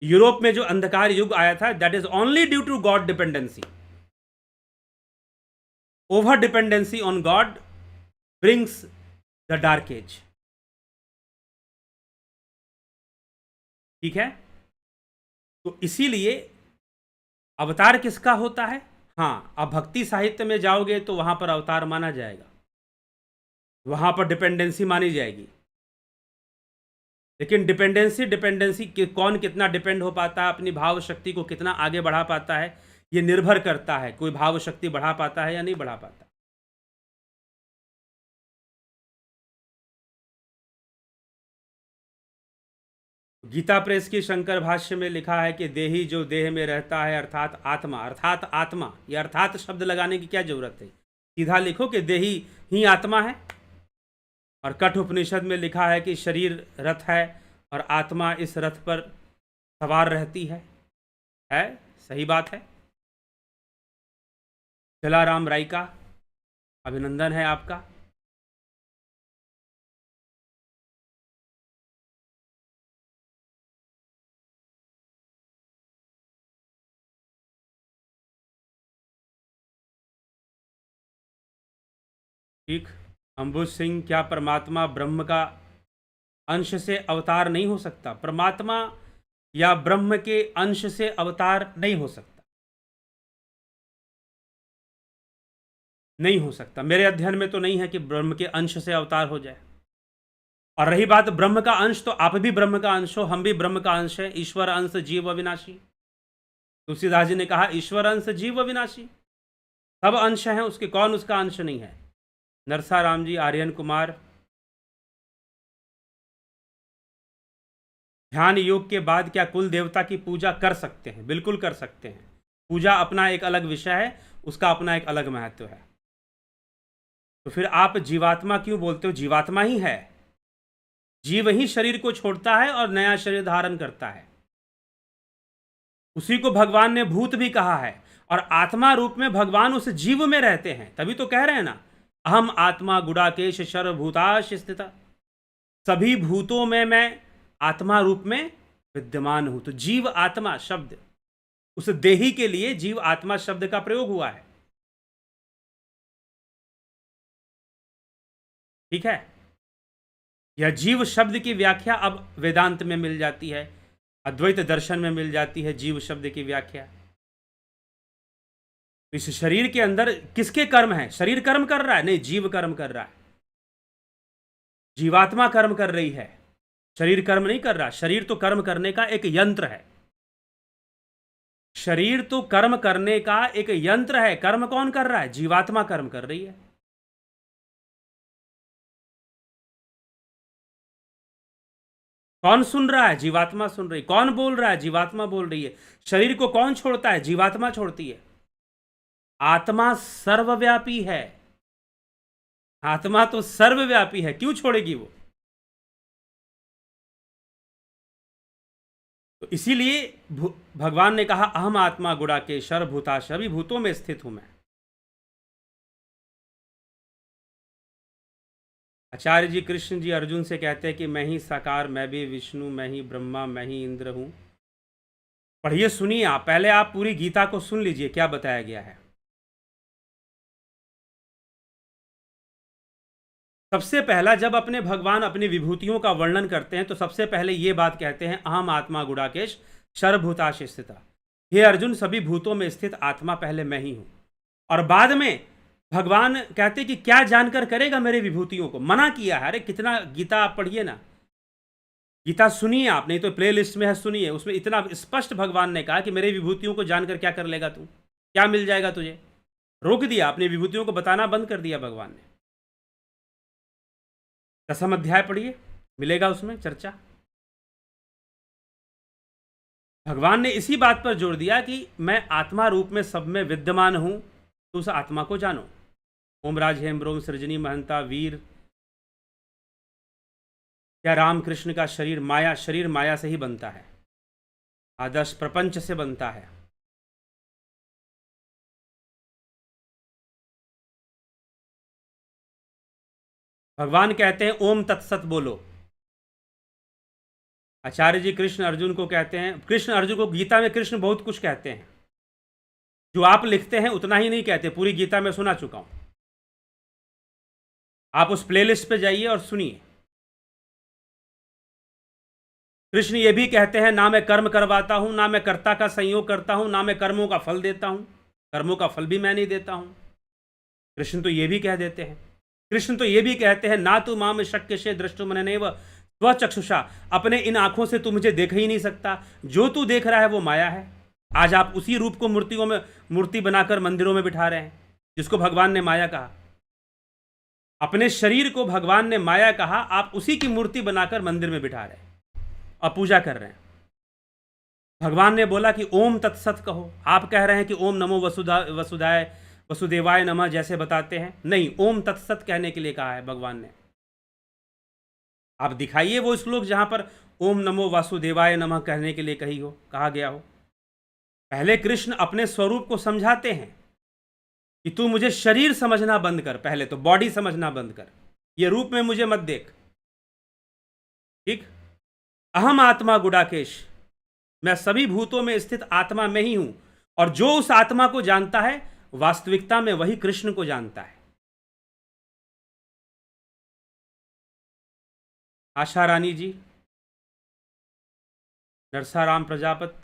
[SPEAKER 1] यूरोप में जो अंधकार युग आया था, that is only due to God dependency. Over dependency on God brings the dark age. ठीक है, तो इसीलिए अवतार किसका होता है? हाँ, अब भक्ति साहित्य में जाओगे तो वहां पर अवतार माना जाएगा, वहां पर डिपेंडेंसी मानी जाएगी। लेकिन डिपेंडेंसी कौन कितना डिपेंड हो पाता है, अपनी भाव शक्ति को कितना आगे बढ़ा पाता है, यह निर्भर करता है कोई भाव शक्ति बढ़ा पाता है या नहीं बढ़ा पाता। गीता प्रेस की शंकर भाष्य में लिखा है कि देही जो देह में रहता है अर्थात आत्मा। ये अर्थात शब्द लगाने की क्या जरूरत है, सीधा लिखो कि देही ही आत्मा है। और कठ उपनिषद में लिखा है कि शरीर रथ है और आत्मा इस रथ पर सवार रहती है। सही बात है। जलाराम राय का अभिनंदन है आपका। ठीक। अंबुज सिंह, क्या परमात्मा ब्रह्म का अंश से अवतार नहीं हो सकता? परमात्मा या ब्रह्म के अंश से अवतार नहीं हो सकता, नहीं हो सकता। मेरे अध्ययन में तो नहीं है कि ब्रह्म के अंश से अवतार हो जाए। और रही बात ब्रह्म का अंश, तो आप भी ब्रह्म का अंश हो, हम भी ब्रह्म का अंश है। ईश्वर अंश जीव अविनाशी। तुलसीदास जी ने कहा ईश्वर अंश जीव अविनाशी, सब अंश हैं उसके, कौन उसका अंश नहीं है? नरसाराम जी, आर्यन कुमार, ध्यान योग के बाद क्या कुल देवता की पूजा कर सकते हैं? बिल्कुल कर सकते हैं। पूजा अपना एक अलग विषय है, उसका अपना एक अलग महत्व है। तो फिर आप जीवात्मा क्यों बोलते हो? जीवात्मा ही है, जीव ही शरीर को छोड़ता है और नया शरीर धारण करता है। उसी को भगवान ने भूत भी कहा है, और आत्मा रूप में भगवान उस जीव में रहते हैं। तभी तो कह रहे हैं ना, अहम आत्मा गुडाकेश सर्वभूताश स्थिता, सभी भूतों में मैं आत्मा रूप में विद्यमान हूं। तो जीव आत्मा शब्द, उस देही के लिए जीव आत्मा शब्द का प्रयोग हुआ है। ठीक है। यह जीव शब्द की व्याख्या अब वेदांत में मिल जाती है, अद्वैत दर्शन में मिल जाती है जीव शब्द की व्याख्या। इस शरीर के अंदर किसके कर्म है? शरीर कर्म कर रहा है? नहीं, जीव कर्म कर रहा है। जीवात्मा कर्म कर रही है, शरीर कर्म नहीं कर रहा। शरीर तो कर्म करने का एक यंत्र है। शरीर तो कर्म करने का एक यंत्र है। कर्म कौन कर रहा है? जीवात्मा कर्म कर रही है। कौन सुन रहा है? जीवात्मा सुन रही। कौन बोल रहा है? जीवात्मा बोल रही है। शरीर को कौन छोड़ता है? जीवात्मा छोड़ती है। आत्मा सर्वव्यापी है। आत्मा तो सर्वव्यापी है, क्यों छोड़ेगी वो? तो इसीलिए भगवान ने कहा अहम आत्मा गुडाकेश सर्वभूताश, सभी भूतों में स्थित हूं मैं। आचार्य जी कृष्ण जी अर्जुन से कहते हैं कि मैं ही साकार, मैं भी विष्णु, मैं ही ब्रह्मा, मैं ही इंद्र हूं। पढ़िए, सुनिए आप, पहले आप पूरी गीता को सुन लीजिए क्या बताया गया है। सबसे पहला, जब अपने भगवान अपनी विभूतियों का वर्णन करते हैं तो सबसे पहले ये बात कहते हैं अहम आत्मा गुडाकेश सर्वभूताश स्थिता। हे अर्जुन, सभी भूतों में स्थित आत्मा पहले मैं ही हूं। और बाद में भगवान कहते कि क्या जानकर करेगा मेरे विभूतियों को? मना किया है। अरे कितना, गीता आप पढ़िए ना, गीता सुनिए आप, नहीं तो प्ले लिस्ट में है, सुनिए। उसमें इतना स्पष्ट भगवान ने कहा कि मेरे विभूतियों को जानकर क्या कर लेगा तू, क्या मिल जाएगा तुझे? रोक दिया, अपनी विभूतियों को बताना बंद कर दिया भगवान ने। 10वां अध्याय पढ़िए, मिलेगा उसमें चर्चा। भगवान ने इसी बात पर जोर दिया कि मैं आत्मा रूप में सब में विद्यमान हूं, तो उस आत्मा को जानो। ओमराज हेम्ब्रोम सृजनी महंता वीर, क्या रामकृष्ण का शरीर माया से ही बनता है, आदर्श प्रपंच से बनता है। भगवान कहते हैं ओम तत्सत बोलो। आचार्य जी कृष्ण अर्जुन को कहते हैं, कृष्ण अर्जुन को, गीता में कृष्ण बहुत कुछ कहते हैं, जो आप लिखते हैं उतना ही नहीं कहते। पूरी गीता में सुना चुका हूं, आप उस प्लेलिस्ट पे जाइए और सुनिए। कृष्ण ये भी कहते हैं, ना मैं कर्म करवाता हूं, ना मैं कर्ता का संयोग करता हूं, ना मैं कर्मों का फल देता हूं, कर्मों का फल भी मैं नहीं देता हूं। कृष्ण तो ये भी कह देते हैं। कृष्ण तो ये भी कहते हैं, ना तू माम शक्य से दृष्टुमनैव स्वचक्षुषा, अपने इन आंखों से तू मुझे देख ही नहीं सकता, जो तू देख रहा है वो माया है। आज आप उसी रूप को मूर्ति बनाकर मंदिरों में बिठा रहे हैं, जिसको भगवान ने माया कहा। अपने शरीर को भगवान ने माया कहा, आप उसी की मूर्ति बनाकर मंदिर में बिठा रहे हैं। और पूजा कर रहे हैं। भगवान ने बोला कि ओम तत्सत कहो, आप कह रहे हैं कि ओम नमो वसुदेवाय नमः जैसे बताते हैं, नहीं, ओम तत्सत कहने के लिए कहा है भगवान ने। आप दिखाइए वो श्लोक जहां पर ओम नमो वासुदेवाय नमः कहने के लिए कहा गया हो। पहले कृष्ण अपने स्वरूप को समझाते हैं कि तू मुझे शरीर समझना बंद कर, पहले तो बॉडी समझना बंद कर, ये रूप में मुझे मत देख, ठीक। अहम आत्मा गुडाकेश, मैं सभी भूतों में स्थित आत्मा में ही हूं, और जो उस आत्मा को जानता है वास्तविकता में वही कृष्ण को जानता है। आशा रानी जी, नरसाराम प्रजापत,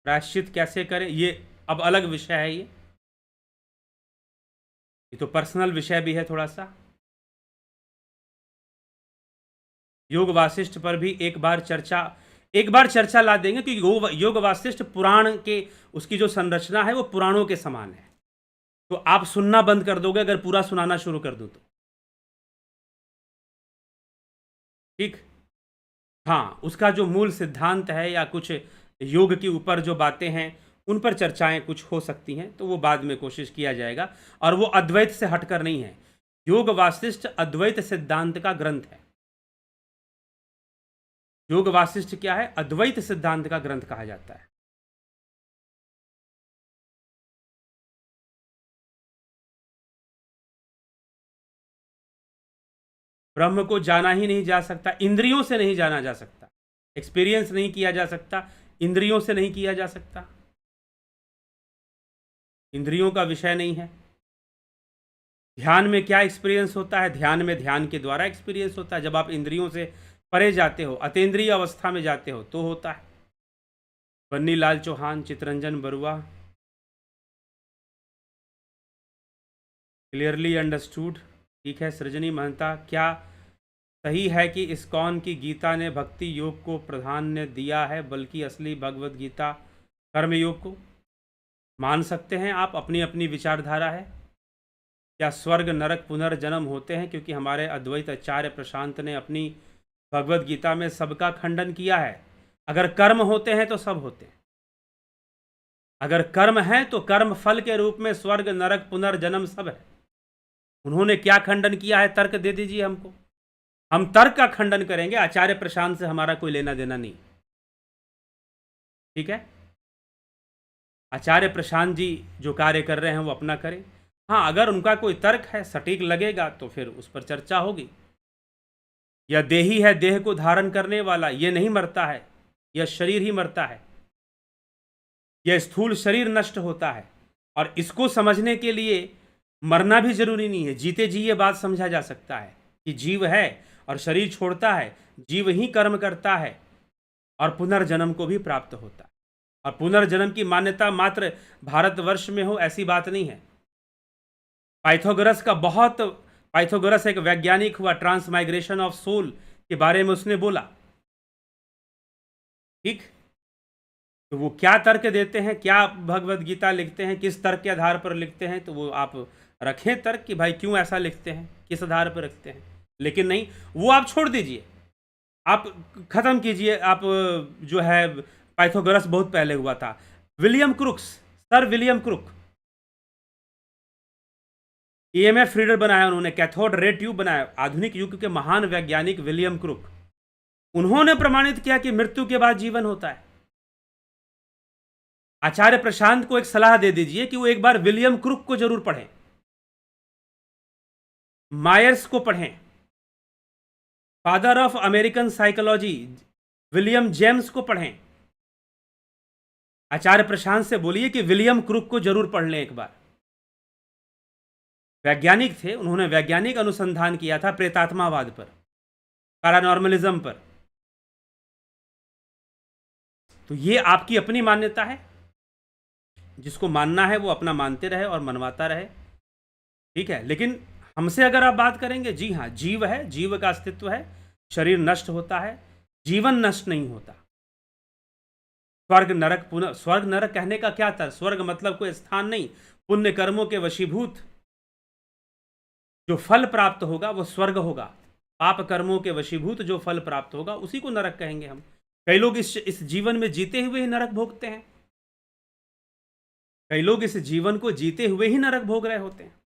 [SPEAKER 1] प्रायश्चित कैसे करें, ये अब अलग विषय है। ये तो पर्सनल विषय भी है थोड़ा सा। योग वासिष्ठ पर भी एक बार चर्चा ला देंगे, क्योंकि योग वासिष्ठ पुराण के, उसकी जो संरचना है वो पुराणों के समान है। तो आप सुनना बंद कर दोगे अगर पूरा सुनाना शुरू कर दूं तो, ठीक। हाँ, उसका जो मूल सिद्धांत है या कुछ योग के ऊपर जो बातें हैं उन पर चर्चाएं कुछ हो सकती हैं, तो वो बाद में कोशिश किया जाएगा। और वो अद्वैत से हटकर नहीं है। योग वासिष्ठ अद्वैत सिद्धांत का ग्रंथ है। योग वासिष्ठ क्या है? अद्वैत सिद्धांत का ग्रंथ कहा जाता है। ब्रह्म को जाना ही नहीं जा सकता, इंद्रियों से नहीं जाना जा सकता, एक्सपीरियंस नहीं किया जा सकता, इंद्रियों से नहीं किया जा सकता, इंद्रियों का विषय नहीं है। ध्यान में क्या एक्सपीरियंस होता है? ध्यान में ध्यान के द्वारा एक्सपीरियंस होता है। जब आप इंद्रियों से परे जाते हो, अतेंद्रिय अवस्था में जाते हो, तो होता है। बन्नी लाल चौहान, चितरंजन बरुआ, क्लियरली अंडरस्टूड, ठीक है। सृजनी महंता, क्या सही है कि इस्कॉन की गीता ने भक्ति योग को प्राधान्य दिया है, बल्कि असली भगवत गीता कर्म योग को? मान सकते हैं आप, अपनी अपनी विचारधारा है। क्या स्वर्ग नरक पुनर्जन्म होते हैं? क्योंकि हमारे अद्वैत आचार्य प्रशांत ने अपनी भगवत गीता में सबका खंडन किया है। अगर कर्म होते हैं तो सब होते हैं। अगर कर्म है तो कर्म फल के रूप में स्वर्ग नरक पुनर्जन्म सब है। उन्होंने क्या खंडन किया है? तर्क दे दीजिए हमको, हम तर्क का खंडन करेंगे। आचार्य प्रशांत से हमारा कोई लेना देना नहीं, ठीक है। आचार्य प्रशांत जी जो कार्य कर रहे हैं वो अपना करें। हाँ, अगर उनका कोई तर्क है, सटीक लगेगा, तो फिर उस पर चर्चा होगी। यह देही है, देह को धारण करने वाला, यह नहीं मरता है, यह शरीर ही मरता है। यह स्थूल शरीर नष्ट होता है, और इसको समझने के लिए मरना भी जरूरी नहीं है। जीते जी ये बात समझा जा सकता है कि जीव है और शरीर छोड़ता है, जीव ही कर्म करता है और पुनर्जन्म को भी प्राप्त होता है। और पुनर्जन्म की मान्यता मात्र भारतवर्ष में हो ऐसी बात नहीं है। पाइथागोरस एक वैज्ञानिक हुआ, ट्रांसमाइग्रेशन ऑफ सोल के बारे में उसने बोला, ठीक। तो वो क्या तर्क देते हैं, क्या भगवत गीता लिखते हैं, किस तर्क के आधार पर लिखते हैं, तो वो आप रखें तर्क कि भाई क्यों ऐसा लिखते हैं, किस आधार पर रखते हैं। लेकिन नहीं, वो आप छोड़ दीजिए, आप खत्म कीजिए। आप जो है, पाइथागोरस बहुत पहले हुआ था। William Crookes, sir William Crook, EMF reader बनाया उन्होंने, कैथोड रे ट्यूब बनाया। आधुनिक युग के महान वैज्ञानिक विलियम क्रुक, उन्होंने प्रमाणित किया कि मृत्यु के बाद जीवन होता है। आचार्य प्रशांत को एक सलाह दे दीजिए कि वो एक बार विलियम क्रुक को जरूर पढ़ें, मायर्स को पढ़ें, father of American psychology William James को पढ़ें। आचार्य प्रशांत से बोलिए कि विलियम क्रुक को जरूर पढ़ लें एक बार। वैज्ञानिक थे, उन्होंने वैज्ञानिक अनुसंधान किया था प्रेतात्मावाद पर, पैरानॉर्मलिज्म पर। तो ये आपकी अपनी मान्यता है, जिसको मानना है वो अपना मानते रहे और मनवाता रहे, ठीक है। लेकिन हमसे अगर आप बात करेंगे, जी हाँ, जीव है, जीव का अस्तित्व है, शरीर नष्ट होता है, जीवन नष्ट नहीं होता। स्वर्ग नरक पुनः, स्वर्ग नरक कहने का क्या था? स्वर्ग मतलब कोई स्थान नहीं, पुण्य कर्मों के वशीभूत जो फल प्राप्त होगा वो स्वर्ग होगा। पाप कर्मों के वशीभूत जो फल प्राप्त होगा उसी को नरक कहेंगे हम। कई लोग इस जीवन में जीते हुए ही नरक भोगते हैं, कई लोग इस जीवन को जीते हुए ही नरक भोग रहे होते हैं।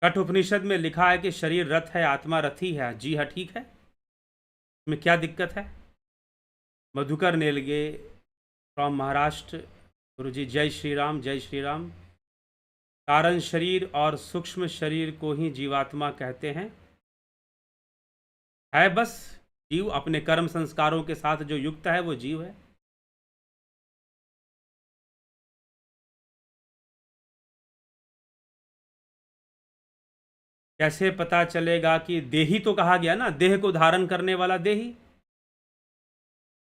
[SPEAKER 1] कठ उपनिषद में लिखा है कि शरीर रथ है, आत्मा रथी है। जी हाँ, ठीक है, इसमें क्या दिक्कत है? मधुकर नेलगे फ्रॉम महाराष्ट्र, गुरु जी जय श्री राम, जय श्री राम। कारण शरीर और सूक्ष्म शरीर को ही जीवात्मा कहते हैं। है बस जीव, अपने कर्म संस्कारों के साथ जो युक्त है वो जीव है। कैसे पता चलेगा कि देही? तो कहा गया ना, देह को धारण करने वाला देही,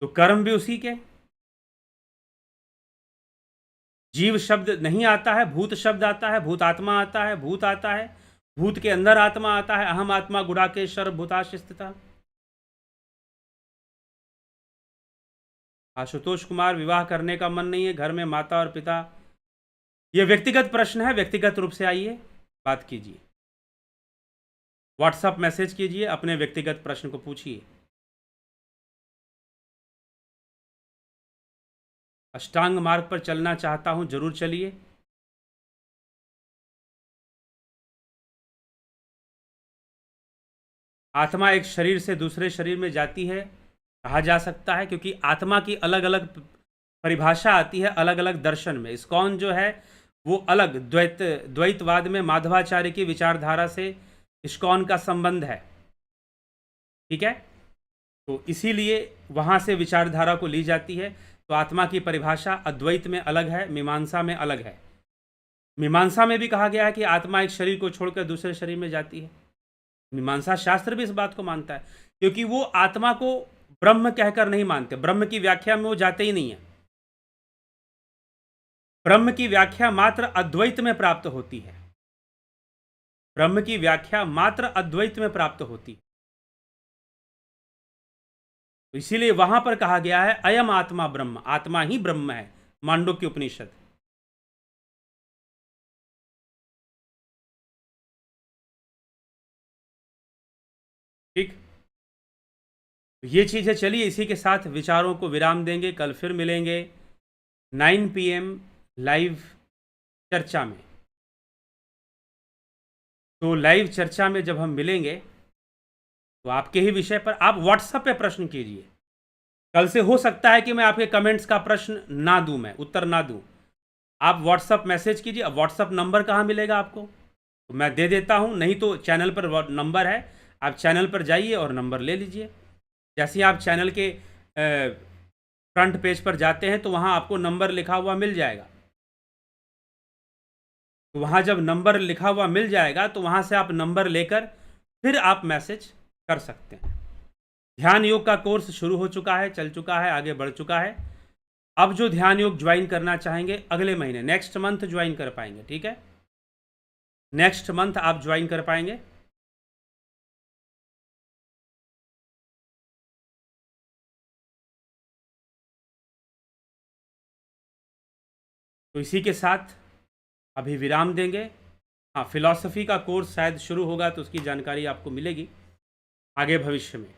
[SPEAKER 1] तो कर्म भी उसी के। जीव शब्द नहीं आता है, भूत शब्द आता है, भूत आत्मा आता है, भूत आता है, भूत के अंदर आत्मा आता है। अहम आत्मा गुड़ाकेश सर्वभूताश स्थिता। आशुतोष कुमार, विवाह करने का मन नहीं है, घर में माता और पिता। यह व्यक्तिगत प्रश्न है, व्यक्तिगत रूप से आइए, बात कीजिए, व्हाट्सएप मैसेज कीजिए, अपने व्यक्तिगत प्रश्न को पूछिए। अष्टांग मार्ग पर चलना चाहता हूं, जरूर चलिए। आत्मा एक शरीर से दूसरे शरीर में जाती है, कहा जा सकता है, क्योंकि आत्मा की अलग अलग परिभाषा आती है अलग अलग दर्शन में। इस्कॉन जो है वो अलग द्वैतवाद में माधवाचार्य की विचारधारा से इस्कॉन का संबंध है, ठीक है। तो इसीलिए वहाँ से विचारधारा को ली जाती है। तो आत्मा की परिभाषा अद्वैत में अलग है, मीमांसा में अलग है। मीमांसा में भी कहा गया है कि आत्मा एक शरीर को छोड़कर दूसरे शरीर में जाती है। मीमांसा शास्त्र भी इस बात को मानता है, क्योंकि वो आत्मा को ब्रह्म कहकर नहीं मानते, ब्रह्म की व्याख्या में वो जाते ही नहीं है। ब्रह्म की व्याख्या मात्र अद्वैत में प्राप्त होती है, ब्रह्म की व्याख्या मात्र अद्वैत में प्राप्त होती है। तो इसीलिए वहां पर कहा गया है अयम आत्मा ब्रह्म, आत्मा ही ब्रह्म है, मांडुक्य उपनिषद। ठीक, ये चीजें चलिए, इसी के साथ विचारों को विराम देंगे। कल फिर मिलेंगे 9 PM लाइव चर्चा में। तो लाइव चर्चा में जब हम मिलेंगे तो आपके ही विषय पर आप व्हाट्सएप पे प्रश्न कीजिए। कल से हो सकता है कि मैं आपके कमेंट्स का प्रश्न ना दूं, मैं उत्तर ना दूं, आप व्हाट्सएप मैसेज कीजिए। अब व्हाट्सएप नंबर कहाँ मिलेगा आपको? तो मैं दे देता हूं, नहीं तो चैनल पर नंबर है, आप चैनल पर जाइए और नंबर ले लीजिए। जैसे ही आप चैनल के फ्रंट पेज पर जाते हैं तो वहाँ आपको नंबर लिखा हुआ मिल जाएगा। तो वहाँ जब नंबर लिखा हुआ मिल जाएगा तो वहाँ से आप नंबर लेकर फिर आप मैसेज कर सकते हैं। ध्यान योग का कोर्स शुरू हो चुका है, चल चुका है, आगे बढ़ चुका है। अब जो ध्यान योग ज्वाइन करना चाहेंगे अगले महीने, नेक्स्ट मंथ ज्वाइन कर पाएंगे, ठीक है, नेक्स्ट मंथ आप ज्वाइन कर पाएंगे। तो इसी के साथ अभी विराम देंगे। हाँ, फिलॉसफी का कोर्स शायद शुरू होगा तो उसकी जानकारी आपको मिलेगी आगे भविष्य में।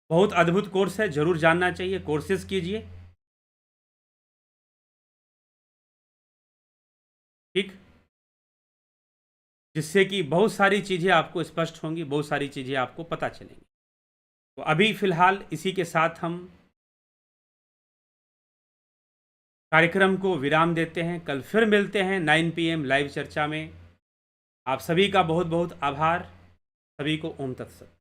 [SPEAKER 1] बहुत अद्भुत कोर्स है, जरूर जानना चाहिए, कोर्सेज कीजिए, ठीक, जिससे कि बहुत सारी चीज़ें आपको स्पष्ट होंगी, बहुत सारी चीज़ें आपको पता चलेंगी। तो अभी फ़िलहाल इसी के साथ हम कार्यक्रम को विराम देते हैं। कल फिर मिलते हैं 9 PM लाइव चर्चा में। आप सभी का बहुत बहुत आभार। सभी को ओम तत्सत।